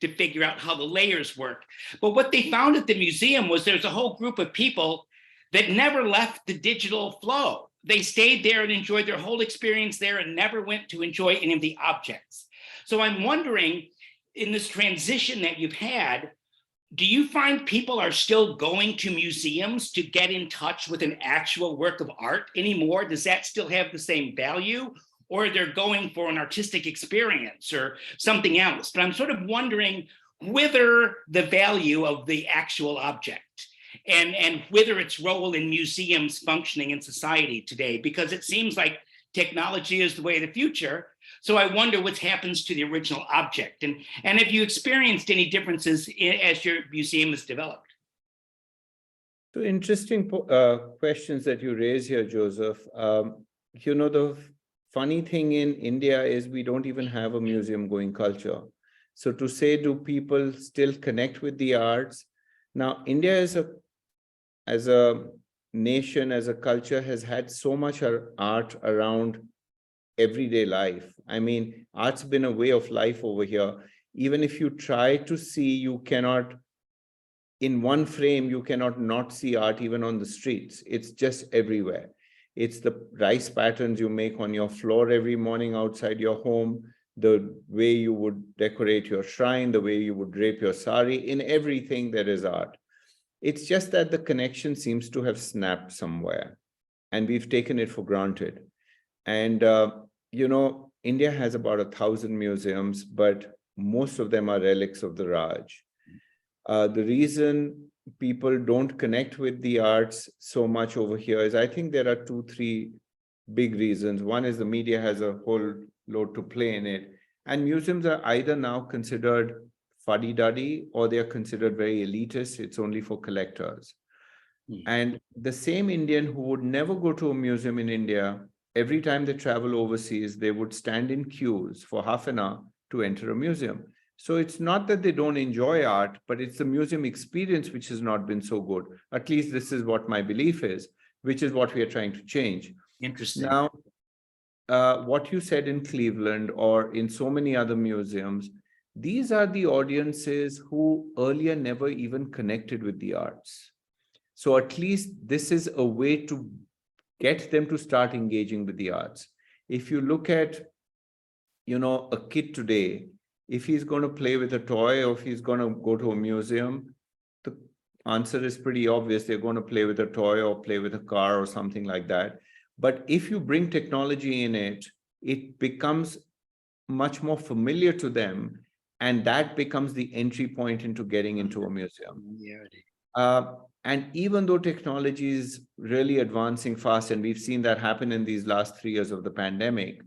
to figure out how the layers work. But what they found at the museum was there's a whole group of people that never left the digital flow. They stayed there and enjoyed their whole experience there and never went to enjoy any of the objects. So I'm wondering, in this transition that you've had, do you find people are still going to museums to get in touch with an actual work of art anymore? Does that still have the same value? Or they're going for an artistic experience or something else? But I'm sort of wondering whether the value of the actual object and whether its role in museums functioning in society today, because it seems like technology is the way of the future. So I wonder what happens to the original object. And have you experienced any differences as your museum has developed? So interesting questions that you raise here, Joseph. You know, the funny thing in India is we don't even have a museum going culture. So to say, do people still connect with the arts? Now, India as a nation, as a culture, has had so much art around everyday life. I mean, art's been a way of life over here. Even if you try to see, you cannot, in one frame, you cannot not see art even on the streets. It's just everywhere. It's the rice patterns you make on your floor every morning outside your home, the way you would decorate your shrine, the way you would drape your sari. In everything there is art. It's just that the connection seems to have snapped somewhere, and we've taken it for granted. And, you know, India has about 1,000 museums, but most of them are relics of the Raj. The reason people don't connect with the arts so much over here is, I think there are 2-3 big reasons. One is the media has a whole load to play in it. And museums are either now considered fuddy-duddy or they are considered very elitist. It's only for collectors. And the same Indian who would never go to a museum in India, every time they travel overseas, they would stand in queues for half an hour to enter a museum. So it's not that they don't enjoy art, but it's the museum experience which has not been so good. At least this is what my belief is, which is what we are trying to change. Interesting. Now, what you said in Cleveland or in so many other museums, these are the audiences who earlier never even connected with the arts. So at least this is a way to get them to start engaging with the arts. If you look at, you know, a kid today, if he's going to play with a toy or if he's going to go to a museum, the answer is pretty obvious. They're going to play with a toy or play with a car or something like that. But if you bring technology in it, it becomes much more familiar to them. And that becomes the entry point into getting into a museum. And even though technology is really advancing fast, and we've seen that happen in these last 3 years of the pandemic,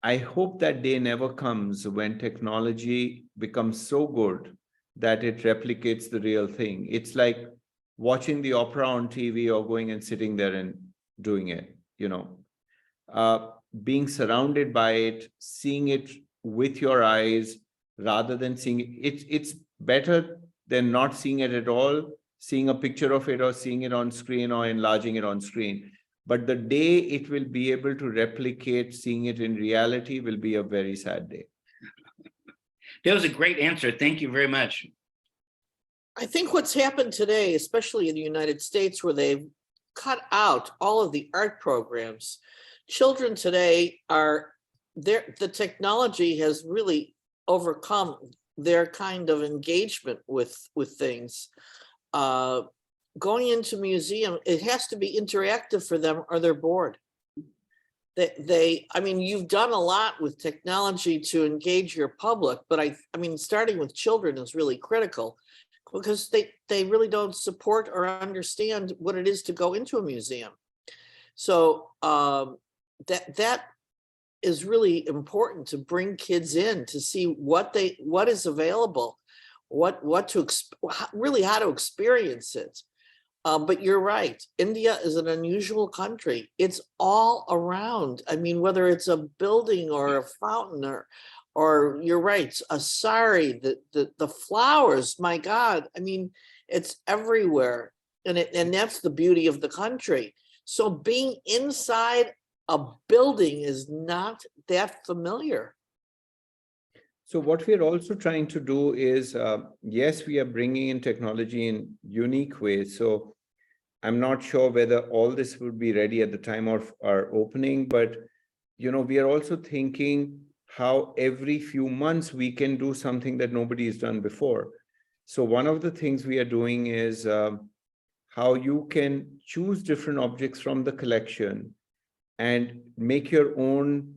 I hope that day never comes when technology becomes so good that it replicates the real thing. It's like watching the opera on TV or going and sitting there and doing it, being surrounded by it, seeing it with your eyes rather than seeing it. It's better than not seeing it at all, seeing a picture of it or seeing it on screen or enlarging it on screen. But the day it will be able to replicate seeing it in reality will be a very sad day. That was a great answer. Thank you very much. I think what's happened today, especially in the United States, where they've cut out all of the art programs, children today are there. The technology has really overcome their kind of engagement with things. Going into museum, it has to be interactive for them or they're bored. I mean, you've done a lot with technology to engage your public, but I mean, starting with children is really critical because they really don't support or understand what it is to go into a museum. So that is really important to bring kids in to see what is available, really how to experience it. But you're right. India is an unusual country. It's all around. I mean, whether it's a building or a fountain or you're right, a sari, the flowers, my God. I mean, it's everywhere. And that's the beauty of the country. So being inside a building is not that familiar. So what we're also trying to do is, yes, we are bringing in technology in unique ways. So I'm not sure whether all this would be ready at the time of our opening, but we are also thinking how every few months we can do something that nobody has done before. So one of the things we are doing is how you can choose different objects from the collection and make your own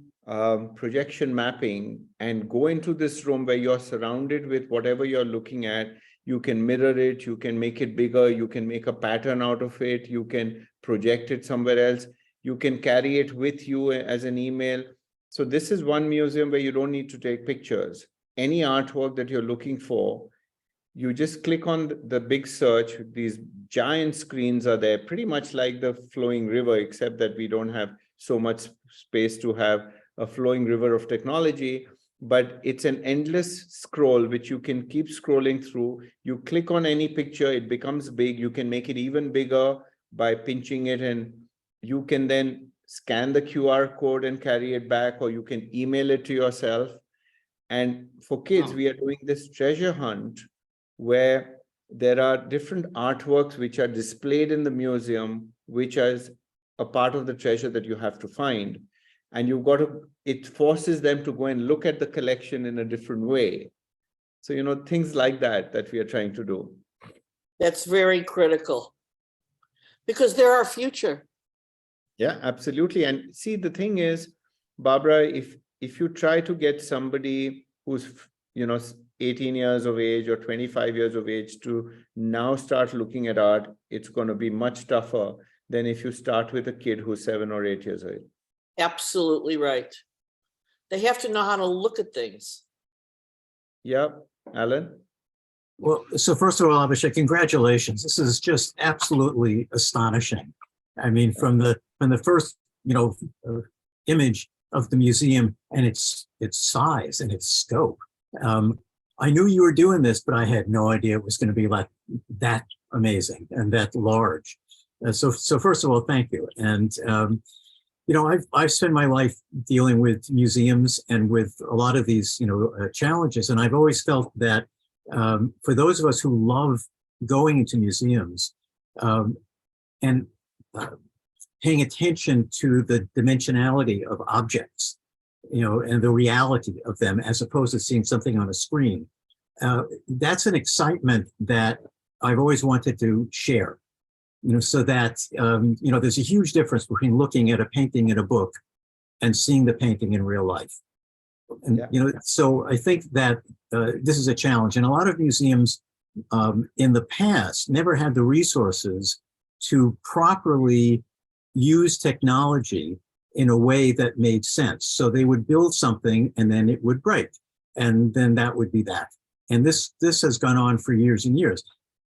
projection mapping and go into this room where you're surrounded with whatever you're looking at. You can mirror it, you can make it bigger, you can make a pattern out of it, you can project it somewhere else, you can carry it with you as an email. So this is one museum where you don't need to take pictures. Any artwork that you're looking for, you just click on the big search. These giant screens are there, pretty much like the flowing river, except that we don't have so much space to have a flowing river of technology, but it's an endless scroll which you can keep scrolling through. You click on any picture, it becomes big. You can make it even bigger by pinching it, and you can then scan the QR code and carry it back, or you can email it to yourself. And for kids, we are doing this treasure hunt where there are different artworks which are displayed in the museum, which is a part of the treasure that you have to find. And it forces them to go and look at the collection in a different way. So, things like that we are trying to do. That's very critical because they're our future. Yeah, absolutely. And see, the thing is, Barbara, if you try to get somebody who's, 18 years of age or 25 years of age to now start looking at art, it's going to be much tougher than if you start with a kid who's 7 or 8 years old. Absolutely right. They have to know how to look at things. Yeah, Alan? Well, so first of all, Avhishek, congratulations. This is just absolutely astonishing. I mean, from the first, image of the museum and its size and its scope. I knew you were doing this, but I had no idea it was going to be like that amazing and that large. So first of all, thank you. And I've spent my life dealing with museums and with a lot of these, challenges. And I've always felt that for those of us who love going into museums and paying attention to the dimensionality of objects, and the reality of them, as opposed to seeing something on a screen, that's an excitement that I've always wanted to share. So that, there's a huge difference between looking at a painting in a book and seeing the painting in real life. And, so I think that this is a challenge. And a lot of museums in the past never had the resources to properly use technology in a way that made sense. So they would build something and then it would break, and then that would be that. And this has gone on for years and years.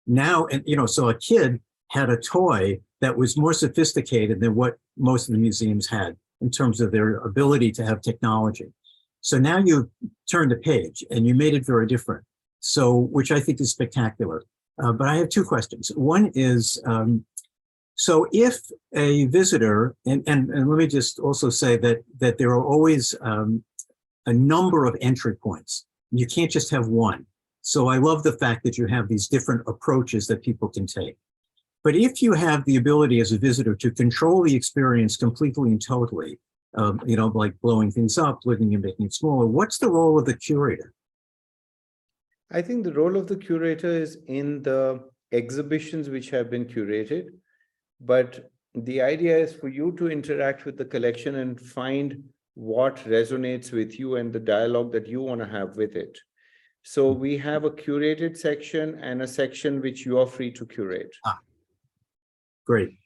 Now, and so a kid had a toy that was more sophisticated than what most of the museums had in terms of their ability to have technology. So now you turned the page and you made it very different. So, which I think is spectacular. But I have two questions. One is, so if a visitor, and let me just also say that there are always a number of entry points. You can't just have one. So I love the fact that you have these different approaches that people can take. But if you have the ability as a visitor to control the experience completely and totally, like blowing things up, living and making it smaller, what's the role of the curator? I think the role of the curator is in the exhibitions which have been curated, but the idea is for you to interact with the collection and find what resonates with you and the dialogue that you want to have with it. So we have a curated section and a section which you are free to curate. Great.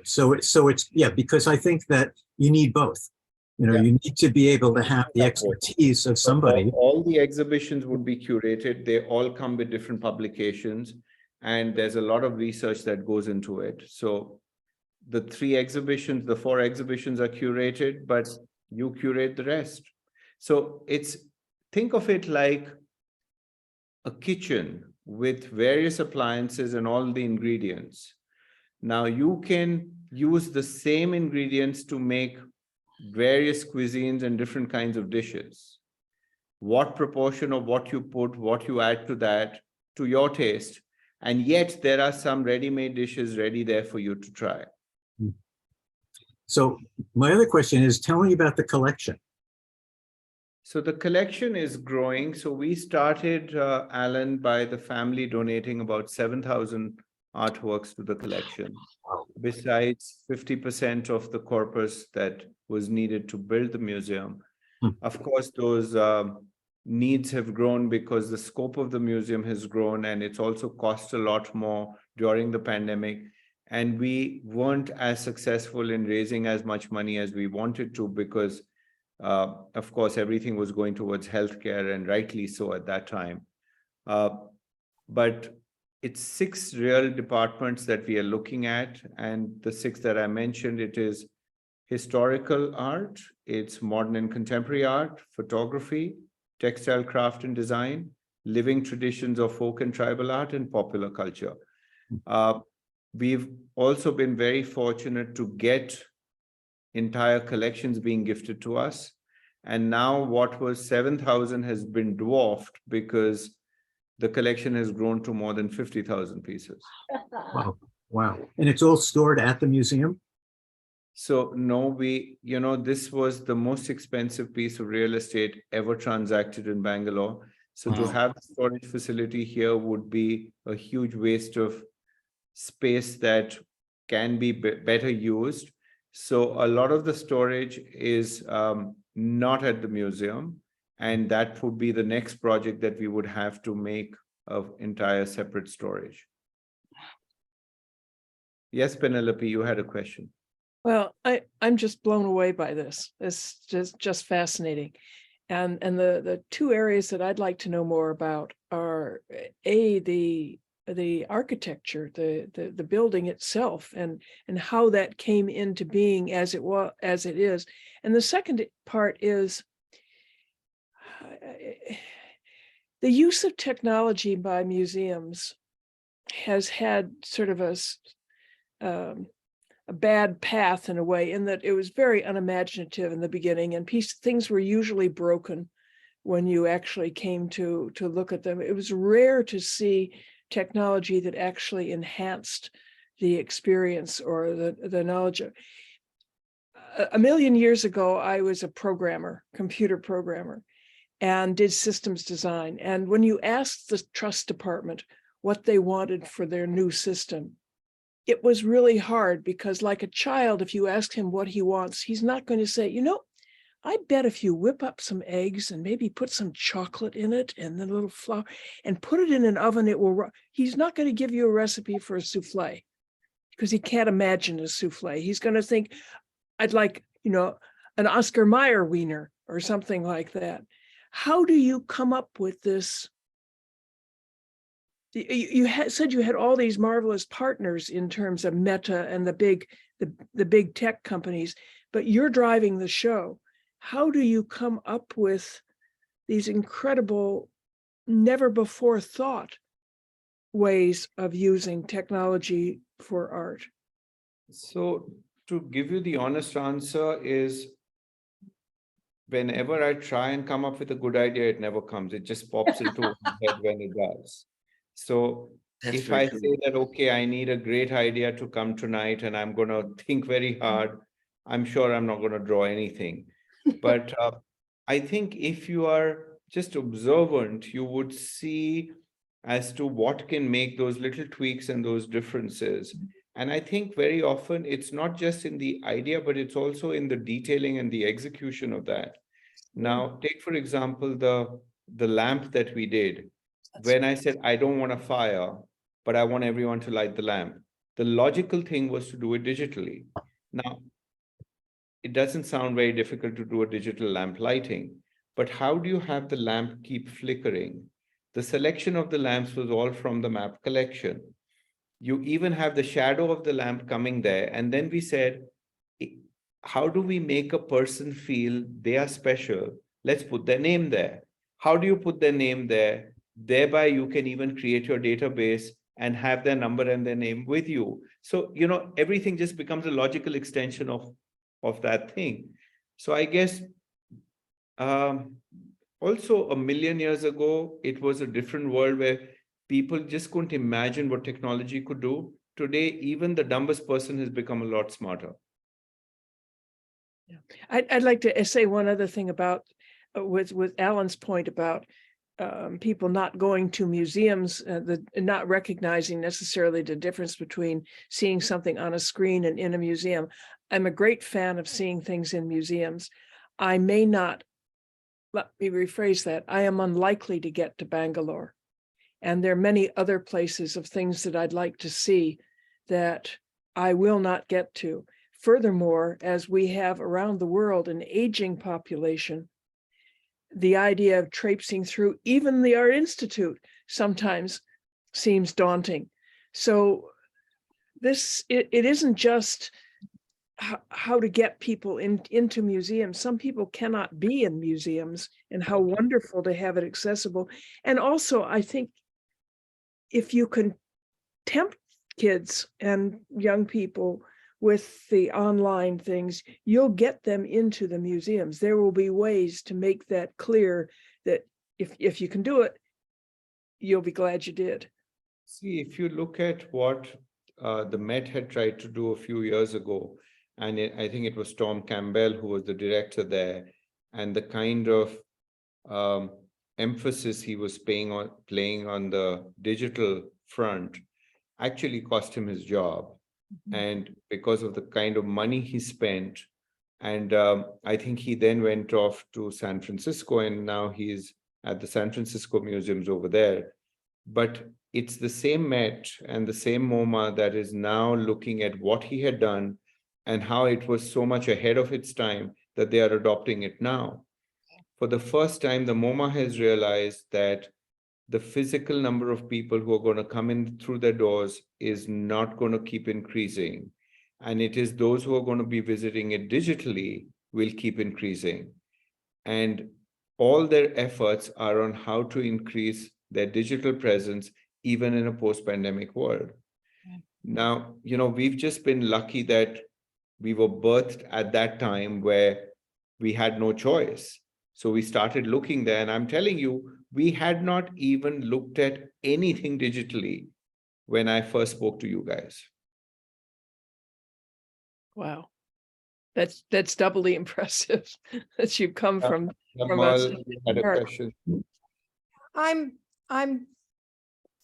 So it's, yeah, because I think that you need both. You need to be able to have the expertise of somebody. All the exhibitions would be curated. They all come with different publications, and there's a lot of research that goes into it. So the four exhibitions are curated, but you curate the rest. So think of it like a kitchen with various appliances and all the ingredients. Now you can use the same ingredients to make various cuisines and different kinds of dishes. What proportion of what you put, what you add to that, to your taste, and yet there are some ready-made dishes ready there for you to try. So my other question is, tell me about the collection. So the collection is growing. So we started, Alan, by the family donating about 7,000 artworks to the collection, besides 50% of the corpus that was needed to build the museum. Of course, those needs have grown because the scope of the museum has grown, and it's also cost a lot more during the pandemic. And we weren't as successful in raising as much money as we wanted to because, of course, everything was going towards healthcare, and rightly so at that time. But it's 6 real departments that we are looking at. And the 6 that I mentioned, it is historical art, it's modern and contemporary art, photography, textile craft and design, living traditions of folk and tribal art, and popular culture. We've also been very fortunate to get entire collections being gifted to us. And now what was 7,000 has been dwarfed because the collection has grown to more than 50,000 pieces. Wow. And it's all stored at the museum? So no, this was the most expensive piece of real estate ever transacted in Bangalore. So to have the storage facility here would be a huge waste of space that can be better used. So a lot of the storage is not at the museum. And that would be the next project that we would have to make of entire separate storage. Yes, Penelope, you had a question. Well, I'm just blown away by this. It's just fascinating. And the 2 areas that I'd like to know more about are the architecture, the building itself, and how that came into being as it is. And the second part is the use of technology by museums has had sort of a bad path in a way, in that it was very unimaginative in the beginning, and things were usually broken when you actually came to look at them. It was rare to see technology that actually enhanced the experience or the knowledge. A million years ago, I was a computer programmer, and did systems design. And when you asked the trust department what they wanted for their new system, it was really hard, because like a child, if you ask him what he wants, he's not going to say, I bet if you whip up some eggs and maybe put some chocolate in it and then a little flour and put it in an oven, it will. He's not going to give you a recipe for a souffle because he can't imagine a souffle. He's going to think, I'd like an Oscar Mayer wiener or something like that. How do you come up with this? You said you had all these marvelous partners in terms of Meta and the big tech companies, but you're driving the show. How do you come up with these incredible, never before thought ways of using technology for art? So to give you the honest answer is, whenever I try and come up with a good idea, it never comes. It just pops into my head when it does. So if I say that, okay, I need a great idea to come tonight and I'm going to think very hard, I'm sure I'm not going to draw anything. But I think if you are just observant, you would see as to what can make those little tweaks and those differences. And I think very often it's not just in the idea, but it's also in the detailing and the execution of that. Now, take, for example, the lamp that we did. When I said, I don't want a fire, but I want everyone to light the lamp. The logical thing was to do it digitally. Now, it doesn't sound very difficult to do a digital lamp lighting, but how do you have the lamp keep flickering? The selection of the lamps was all from the map collection. You even have the shadow of the lamp coming there. And then we said, how do we make a person feel they are special? Let's put their name there. How do you put their name there? Thereby, you can even create your database and have their number and their name with you. So, everything just becomes a logical extension of that thing. So I guess also a million years ago, it was a different world where people just couldn't imagine what technology could do. Today, even the dumbest person has become a lot smarter. Yeah. I'd like to say one other thing about with Alan's point about people not going to museums, not recognizing necessarily the difference between seeing something on a screen and in a museum. I'm a great fan of seeing things in museums. I may not, let me rephrase that, I am unlikely to get to Bangalore. And there are many other places of things that I'd like to see that I will not get to. Furthermore, as we have around the world an aging population, the idea of traipsing through even the Art Institute sometimes seems daunting. So it isn't just how to get people into museums. Some people cannot be in museums, and how wonderful to have it accessible. And also, I think if you can tempt kids and young people with the online things, you'll get them into the museums. There will be ways to make that clear that if you can do it, you'll be glad you did. See, if you look at what the Met had tried to do a few years ago, and I think it was Tom Campbell who was the director there, and the kind of emphasis he was playing on the digital front actually cost him his job. And because of the kind of money he spent, and I think he then went off to San Francisco, and now he's at the San Francisco museums over there. But it's the same Met and the same MoMA that is now looking at what he had done and how it was so much ahead of its time that they are adopting it now. For the first time, the MoMA has realized that the physical number of people who are going to come in through their doors is not going to keep increasing. And it is those who are going to be visiting it digitally will keep increasing. And all their efforts are on how to increase their digital presence, even in a post-pandemic world. Now, we've just been lucky that we were birthed at that time where we had no choice. So we started looking there, and I'm telling you, we had not even looked at anything digitally when I first spoke to you guys. Wow. That's doubly impressive that you've come from us. Had a question. I'm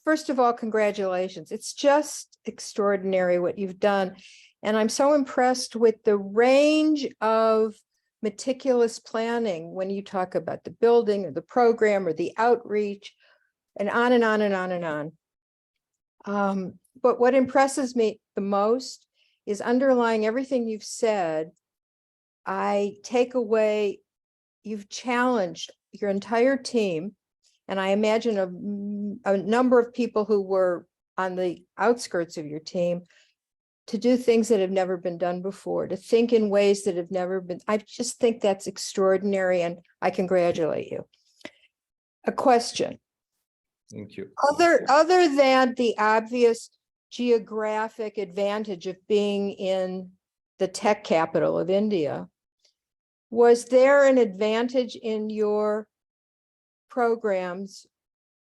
first of all, congratulations. It's just extraordinary what you've done. And I'm so impressed with the range of meticulous planning when you talk about the building or the program or the outreach and on and on and on and on. But what impresses me the most is underlying everything you've said I take away, you've challenged your entire team, and I imagine a number of people who were on the outskirts of your team, to do things that have never been done before, to think in ways that have never been. I just think that's extraordinary, and I congratulate you. A question. Thank you. Other than the obvious geographic advantage of being in the tech capital of India, was there an advantage in your programs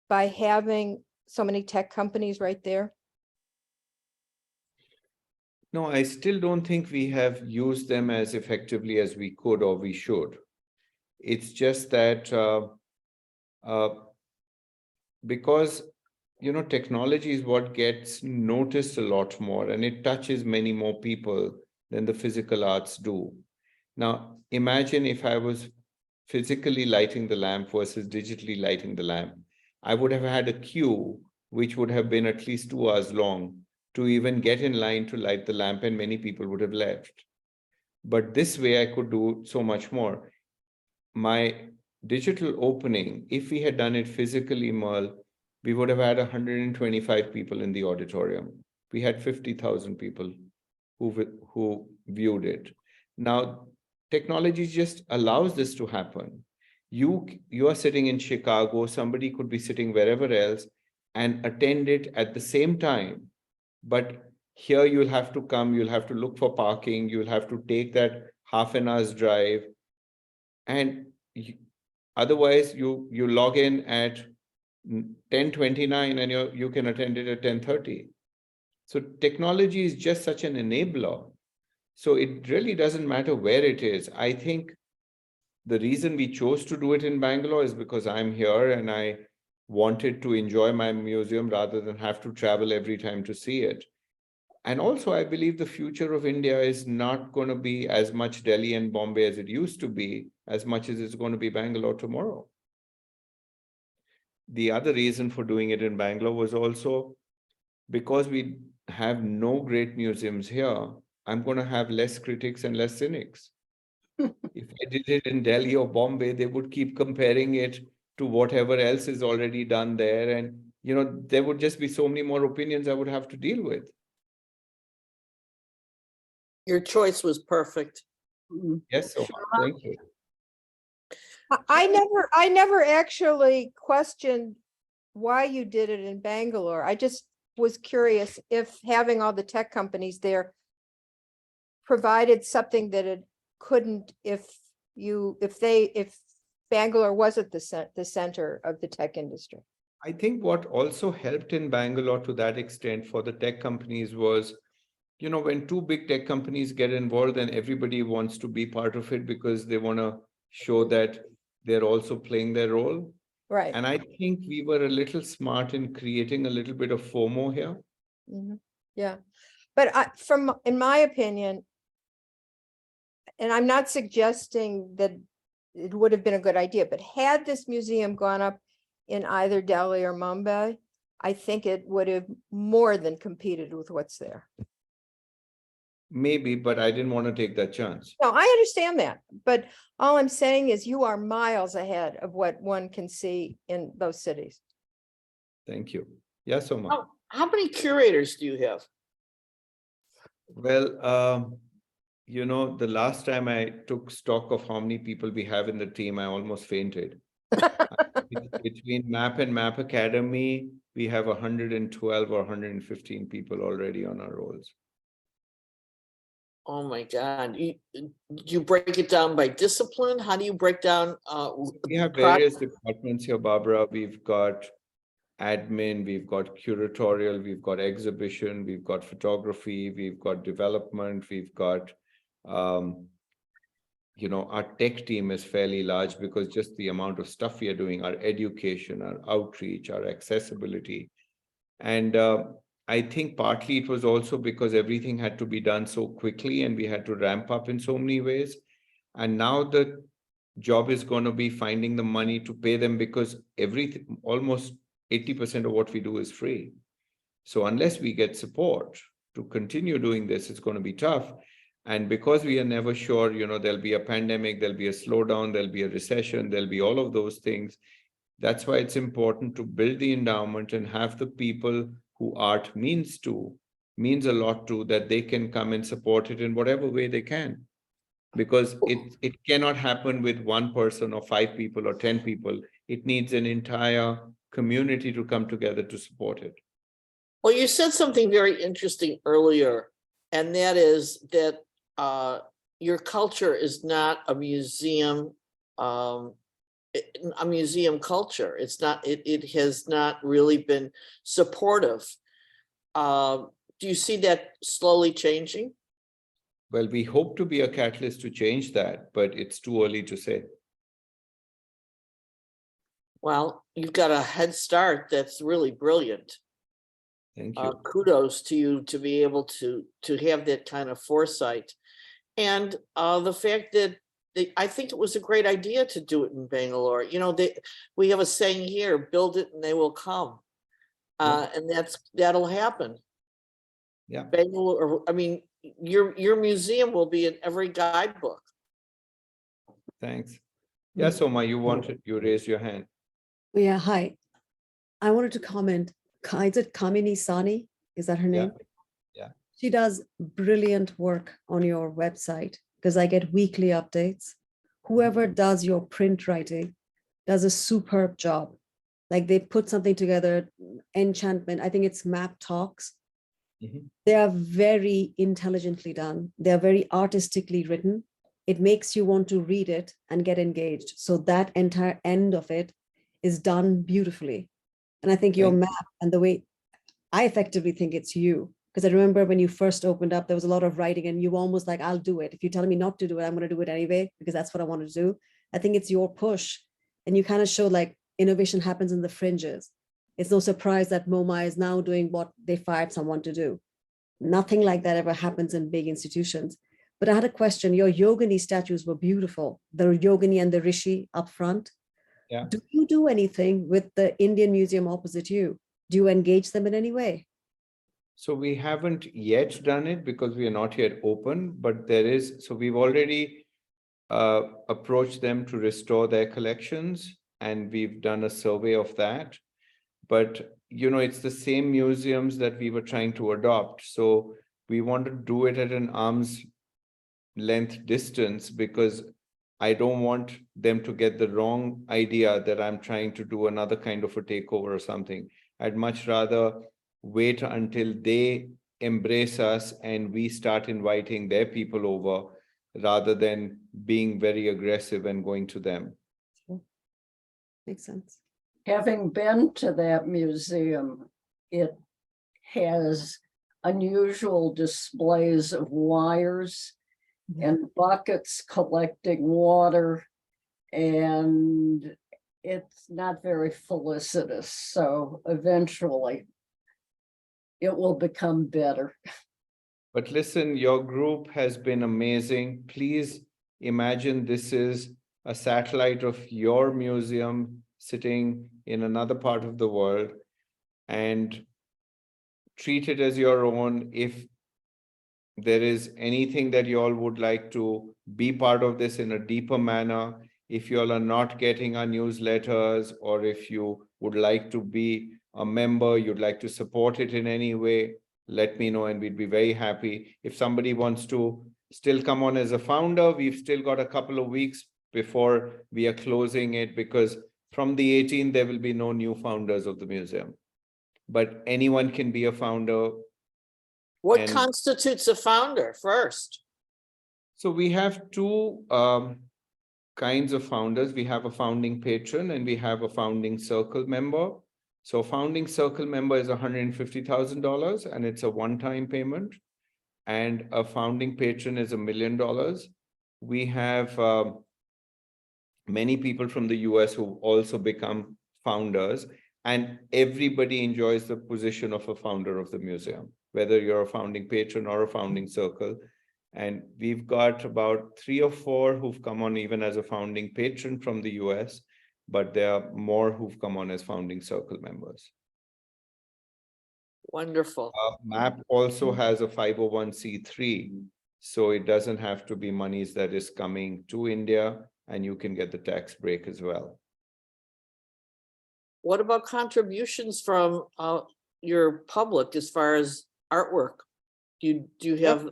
by having so many tech companies right there? No, I still don't think we have used them as effectively as we could or we should. It's just that because, you know, technology is what gets noticed a lot more, and it touches many more people than the physical arts do. Now, imagine if I was physically lighting the lamp versus digitally lighting the lamp. I would have had a queue which would have been at least 2 hours long to even get in line to light the lamp, and many people would have left. But this way I could do so much more. My digital opening, if we had done it physically, Merle, we would have had 125 people in the auditorium. We had 50,000 people who viewed it. Now, technology just allows this to happen. You are sitting in Chicago, somebody could be sitting wherever else and attend it at the same time. But here you'll have to come, you'll have to look for parking, you'll have to take that half an hour's drive. And otherwise you log in at 10:29 and you can attend it at 10:30. So technology is just such an enabler. So it really doesn't matter where it is. I think the reason we chose to do it in Bangalore is because I'm here and I wanted to enjoy my museum rather than have to travel every time to see it. And also, I believe the future of India is not going to be as much Delhi and Bombay as it used to be, as much as it's going to be Bangalore tomorrow. The other reason for doing it in Bangalore was also because we have no great museums here, I'm going to have less critics and less cynics. If I did it in Delhi or Bombay, they would keep comparing it to whatever else is already done there. And, you know, there would just be so many more opinions I would have to deal with. Your choice was perfect. Yes, so thank you. I never actually questioned why you did it in Bangalore. I just was curious if having all the tech companies there provided something that it couldn't if Bangalore wasn't the center of the tech industry. I think what also helped in Bangalore to that extent for the tech companies was, you know, when two big tech companies get involved, then everybody wants to be part of it because they want to show that they're also playing their role. Right. And I think we were a little smart in creating a little bit of FOMO here. Mm-hmm. Yeah. But in my opinion, and I'm not suggesting that it would have been a good idea, but had this museum gone up in either Delhi or Mumbai, I think it would have more than competed with what's there. Maybe, but I didn't want to take that chance. No, I understand that. But all I'm saying is you are miles ahead of what one can see in those cities. Thank you. Yes, so much. How many curators do you have? Well, you know, the last time I took stock of how many people we have in the team, I almost fainted. Between MAP and MAP Academy, we have 112 or 115 people already on our rolls. Oh my God. You break it down by discipline? How do you break down? We have various departments here, Barbara. We've got admin, we've got curatorial, we've got exhibition, we've got photography, we've got development, we've got, you know, our tech team is fairly large because just the amount of stuff we are doing, our education, our outreach, our accessibility. And I think partly it was also because everything had to be done so quickly and we had to ramp up in so many ways. And now the job is going to be finding the money to pay them because almost 80% of what we do is free. So unless we get support to continue doing this, it's going to be tough. And because we are never sure, there'll be a pandemic, there'll be a slowdown, there'll be a recession, there'll be all of those things. That's why it's important to build the endowment and have the people who art means a lot to, that they can come and support it in whatever way they can. Because it cannot happen with one person or 5 people or 10 people. It needs an entire community to come together to support it. Well, you said something very interesting earlier, and that is that your culture is not a museum culture. It's not, it has not really been supportive. Do you see that slowly changing? Well, we hope to be a catalyst to change that, but it's too early to say. Well, you've got a head start that's really brilliant. Thank you. Kudos to you to be able to have that kind of foresight. And the fact that I think it was a great idea to do it in Bangalore. We have a saying here, build it and they will come. And that'll happen. Yeah. Bangalore, I mean, your museum will be in every guidebook. Thanks. Yeah, Soma, you raised your hand. Yeah, hi. I wanted to comment. Is it Kamini Sani? Is that her name? Yeah. She does brilliant work on your website because I get weekly updates. Whoever does your print writing does a superb job. Like they put something together, enchantment. I think it's Map Talks. They are very intelligently done. They are very artistically written. It makes you want to read it and get engaged. So that entire end of it is done beautifully. And I think your map and the way I effectively think it's you, because I remember when you first opened up, there was a lot of writing and you were almost like, I'll do it. If you're telling me not to do it, I'm going to do it anyway, because that's what I want to do. I think it's your push. And you kind of show like innovation happens in the fringes. It's no surprise that MoMA is now doing what they fired someone to do. Nothing like that ever happens in big institutions. But I had a question. Your Yogini statues were beautiful. The Yogini and the Rishi up front. Yeah. Do you do anything with the Indian Museum opposite you? Do you engage them in any way? So we haven't yet done it because we are not yet open, but there is, so we've already approached them to restore their collections, and we've done a survey of that. But, it's the same museums that we were trying to adopt. So we want to do it at an arm's length distance, because I don't want them to get the wrong idea that I'm trying to do another kind of a takeover or something. I'd much rather wait until they embrace us and we start inviting their people over, rather than being very aggressive and going to them. Sure. Makes sense. Having been to that museum, it has unusual displays of wires and buckets collecting water, and it's not very felicitous. So eventually it will become better. But listen, your group has been amazing. Please imagine this is a satellite of your museum sitting in another part of the world, and treat it as your own. If there is anything that you all would like to be part of this in a deeper manner, if you all are not getting our newsletters, or if you would like to be a member, you'd like to support it in any way, let me know and we'd be very happy. If somebody wants to still come on as a founder, we've still got a couple of weeks before we are closing it, because from the 18th, there will be no new founders of the museum. But anyone can be a founder. What constitutes a founder first? So we have two kinds of founders. We have a founding patron and we have a founding circle member. So founding circle member is $150,000 and it's a one-time payment. And a founding patron is $1 million. We have many people from the US who also become founders, and everybody enjoys the position of a founder of the museum, whether you're a founding patron or a founding circle. And we've got about 3 or 4 who've come on even as a founding patron from the US, but there are more who've come on as founding circle members. Wonderful. MAP also has a 501c3. So it doesn't have to be monies that is coming to India, and you can get the tax break as well. What about contributions from your public as far as artwork? Do you have?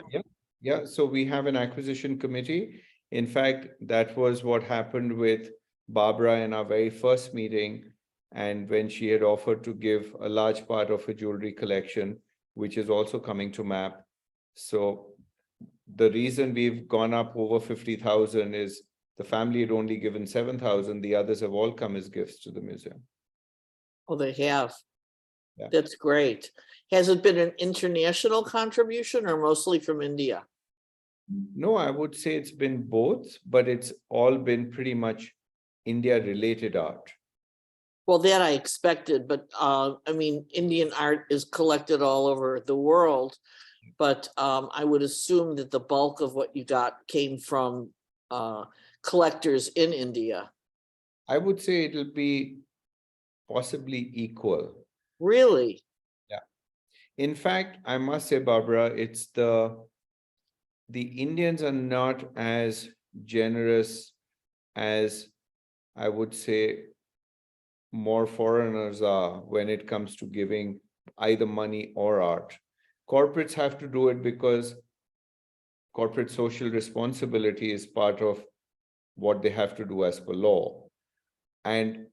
Yeah. So we have an acquisition committee. In fact, that was what happened with Barbara in our very first meeting. And when she had offered to give a large part of her jewelry collection, which is also coming to MAP. So the reason we've gone up over 50,000 is the family had only given 7,000. The others have all come as gifts to the museum. Oh, they have. Yeah. That's great. Has it been an international contribution or mostly from India? No, I would say it's been both, but it's all been pretty much India related art. Well, that I expected, but I mean, Indian art is collected all over the world, but I would assume that the bulk of what you got came from collectors in India. I would say it'll be possibly equal. Really? Yeah. In fact, I must say, Barbara, it's the Indians are not as generous as I would say more foreigners are when it comes to giving either money or art. Corporates have to do it because corporate social responsibility is part of what they have to do as per law. And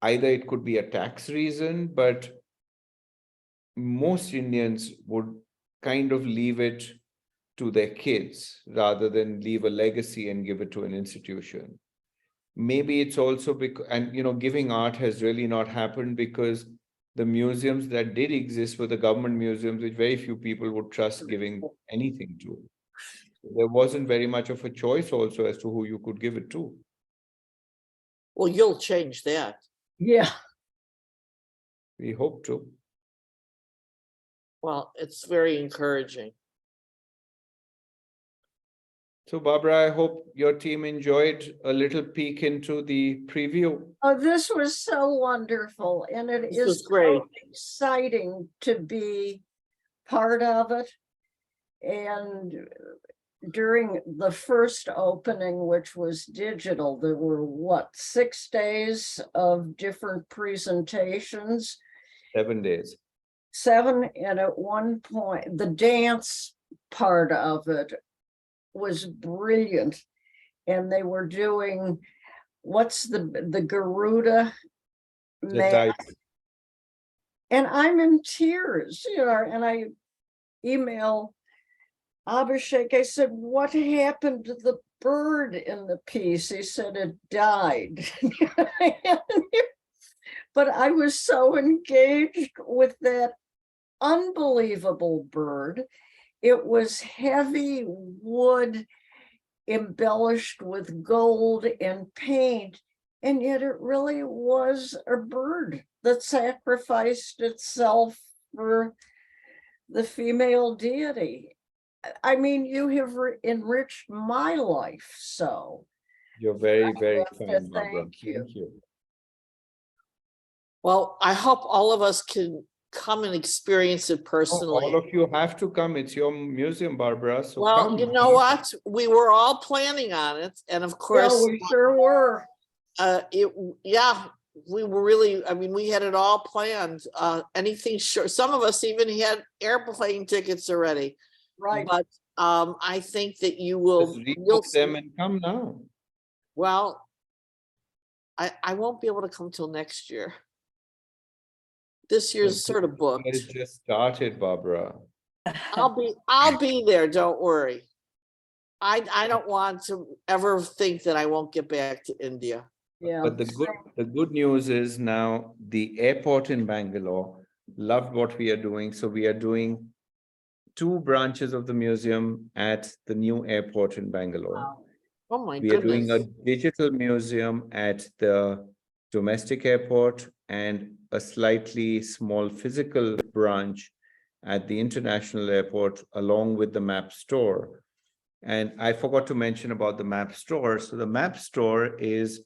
either it could be a tax reason, but most Indians would kind of leave it to their kids rather than leave a legacy and give it to an institution. Maybe it's also because, and giving art has really not happened because the museums that did exist were the government museums, which very few people would trust giving anything to. There wasn't very much of a choice also as to who you could give it to. Well, you'll change that. Yeah. We hope to. Well, it's very encouraging. So, Barbara, I hope your team enjoyed a little peek into the preview. Oh, this was so wonderful, and it This was is great. so exciting to be part of it. And during the first opening, which was digital, there were 6 days of different presentations? 7 days. 7, and at one point, the dance part of it was brilliant. And they were doing, what's the Garuda man? And I'm in tears, and I email Avhishek. I said, what happened to the bird in the piece? He said it died. But I was so engaged with that unbelievable bird. It was heavy wood embellished with gold and paint, and yet it really was a bird that sacrificed itself for the female deity. I mean, you have enriched my life so. You're very, very kind, Barbara. Thank you. Well, I hope all of us can come and experience it personally. All of you have to come. It's your museum, Barbara. So well, come. You know what? We were all planning on it. And of course, yeah, we sure were. We were really, I mean, we had it all planned. Anything short. Some of us even had airplane tickets already. Right. But I think that you will. Just rebook them and come now. Well, I won't be able to come till next year. This year's sort of booked. It just started, Barbara. I'll be there. Don't worry. I don't want to ever think that I won't get back to India. Yeah. But the good news is now the airport in Bangalore loved what we are doing. So we are doing 2 branches of the museum at the new airport in Bangalore. Wow. Oh my We goodness. are doing a digital museum at the domestic airport and a slightly small physical branch at the international airport, along with the map store. And I forgot to mention about the map store. So the map store is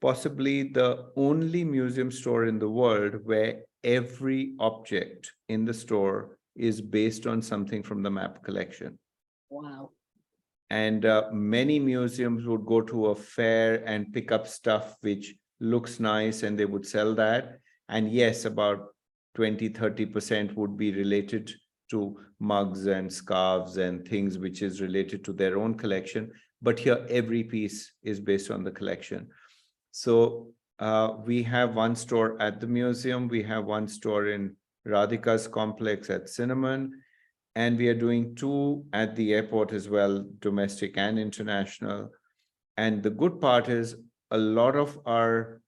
possibly the only museum store in the world where every object in the store is based on something from the map collection. Wow. And many museums would go to a fair and pick up stuff which looks nice and they would sell that. And yes, about 20–30% would be related to mugs and scarves and things which is related to their own collection. But here, every piece is based on the collection. So we have one store at the museum. We have one store in Radhika's complex at Cinnamon. And we are doing 2 at the airport as well, domestic and international. And the good part is a lot of our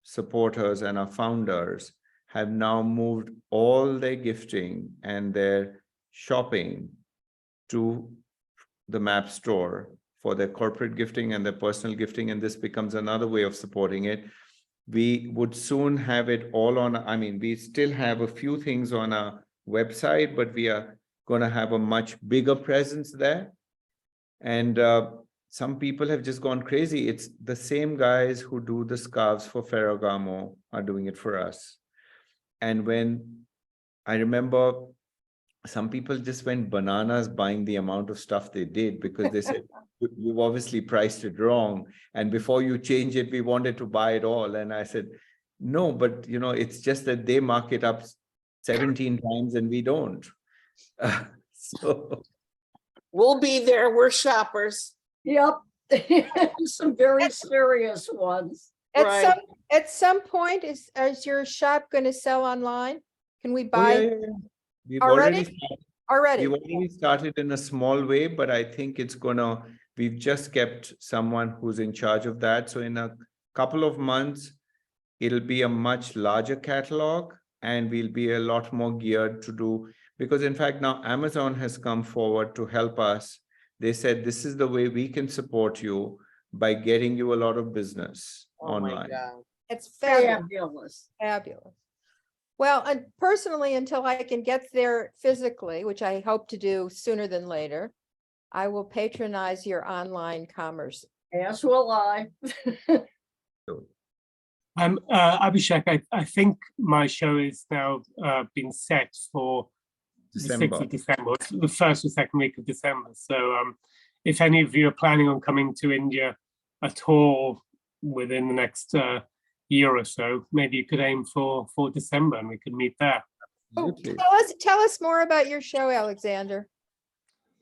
supporters and our founders have now moved all their gifting and their shopping to the MAP store for their corporate gifting and their personal gifting. And this becomes another way of supporting it. We would soon have it all on, I mean, we still have a few things on our website, but we are going to have a much bigger presence there. And some people have just gone crazy. It's the same guys who do the scarves for Ferragamo are doing it for us. And when I remember some people just went bananas buying the amount of stuff they did, because they said, you've obviously priced it wrong. And before you change it, we wanted to buy it all. And I said, no, but you know, it's just that they mark it up 17 times and we don't. So We'll be there. We're shoppers. Yep. Some very serious ones. Right. At some point, is your shop going to sell online? Can we buy We've already? We've already started in a small way, but I think it's gonna, we've just kept someone who's in charge of that. So in a couple of months, it'll be a much larger catalog and we'll be a lot more geared to do, because in fact, now Amazon has come forward to help us. They said, this is the way we can support you by getting you a lot of business online. It's Fabulous. Fabulous. Well, and personally, until I can get there physically, which I hope to do sooner than later, I will patronize your online commerce. As will I. Avhishek, I think my show is now been set for December. the 6th of December, the 1st or 2nd week of December. So if any of you are planning on coming to India at all within the next year or so, maybe you could aim for December and we could meet there. Oh, tell us more about your show, Alexander.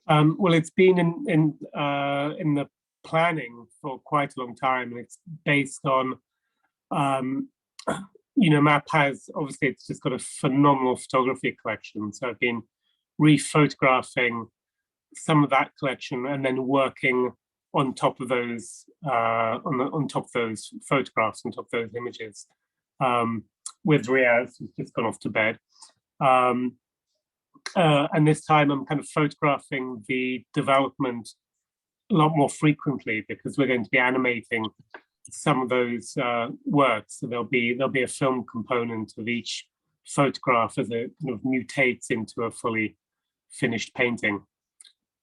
Well, it's been in the planning for quite a long time, and it's based on you know, MAP has, obviously it's just got a phenomenal photography collection, so I've been re-photographing some of that collection and then working on top of those on top of those photographs, on top of those images, with Riaz, who's just gone off to bed. And this time I'm kind of photographing the development a lot more frequently, because we're going to be animating some of those works. So there'll be a film component of each photograph as it kind of mutates into a fully finished painting.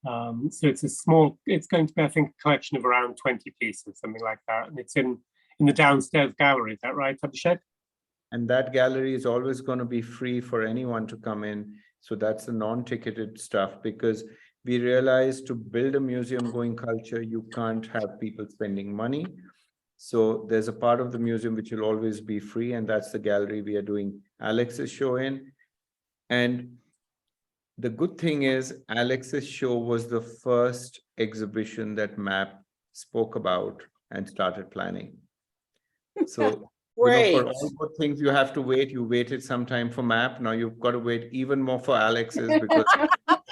So it's going to be, I think, a collection of around 20 pieces, something like that. And it's in the downstairs gallery, is that right, Avhishek? And that gallery is always going to be free for anyone to come in. So that's the non-ticketed stuff, because we realized to build a museum-going culture, you can't have people spending money. So there's a part of the museum which will always be free, and that's the gallery we are doing Alex's show in. And the good thing is, Alex's show was the first exhibition that MAP spoke about and started planning. So you know, for all good things, you have to wait. You waited some time for MAP. Now you've got to wait even more for Alex's, because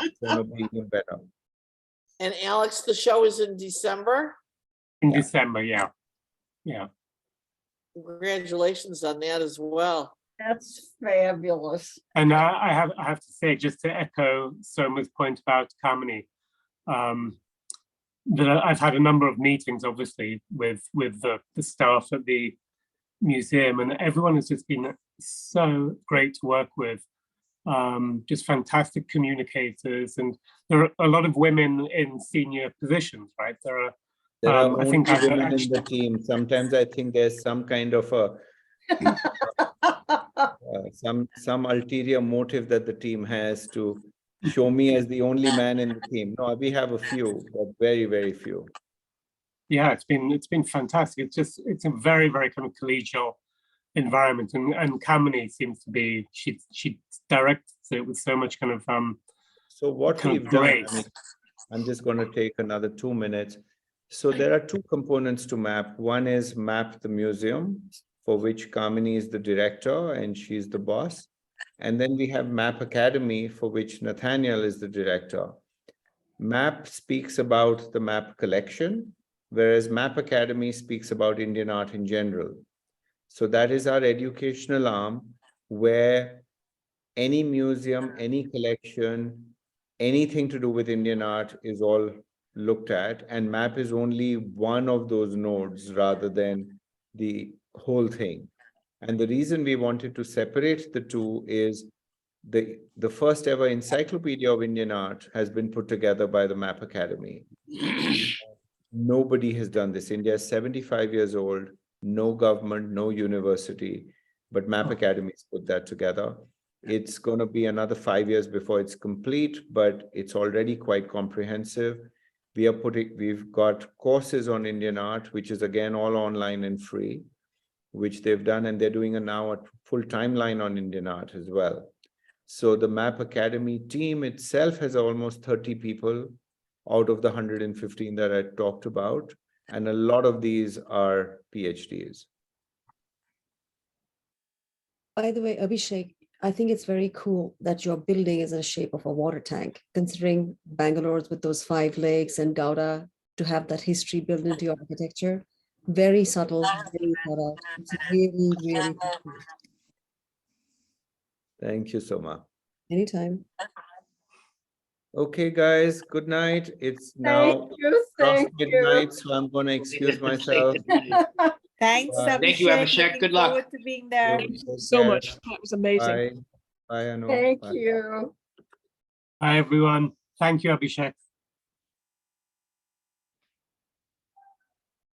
it's going to be even better. And Alex, the show is in December? In December, yeah. Yeah. Congratulations on that as well. That's fabulous. And I have to say, just to echo Soma's point about Kamini, that I've had a number of meetings, obviously, with the staff at the museum, and everyone has just been so great to work with. Just fantastic communicators, and there are a lot of women in senior positions, right? There are I think women in the team. Sometimes I think there's some kind of a some ulterior motive that the team has to show me as the only man in the team. No, we have a few, but very, very few. Yeah, it's been fantastic. It's a very, very kind of collegial environment, and Kamini seems to be, she directs it with so much kind of So what kind we've of done, grace. I'm just going to take another 2 minutes. So there are two components to MAP. One is MAP the museum, for which Kamini is the director and she's the boss. And then we have MAP Academy, for which Nathaniel is the director. MAP speaks about the MAP collection, whereas MAP Academy speaks about Indian art in general. So that is our educational arm, where any museum, any collection, anything to do with Indian art is all looked at, and MAP is only one of those nodes rather than the whole thing. And the reason we wanted to separate the two is the first ever encyclopedia of Indian art has been put together by the MAP Academy. Nobody has done this. India is 75 years old, no government, no university, but MAP Academy's put that together. It's going to be another 5 years before it's complete, but it's already quite comprehensive. We've got courses on Indian art, which is again all online and free, which they've done, and they're doing now a full timeline on Indian art as well. So the MAP Academy team itself has almost 30 people out of the 115 that I talked about, and a lot of these are PhDs. By the way, Abhishek, I think it's very cool that your building is in the shape of a water tank, considering Bangalore's with those 5 lakes and Gouda, to have that history built into your architecture. Very subtle, very thought out. It's really, really cool. Thank you, Soma. Anytime. Okay, guys, good night. It's now past midnight, so I'm going to excuse myself. Thanks, Bye. Abhishek. Thank you, Abhishek. Looking Good luck. forward to being there. Take So care. much. That was amazing. Bye. Bye, Anu. Thank Bye. you. Hi, everyone. Thank you, Abhishek.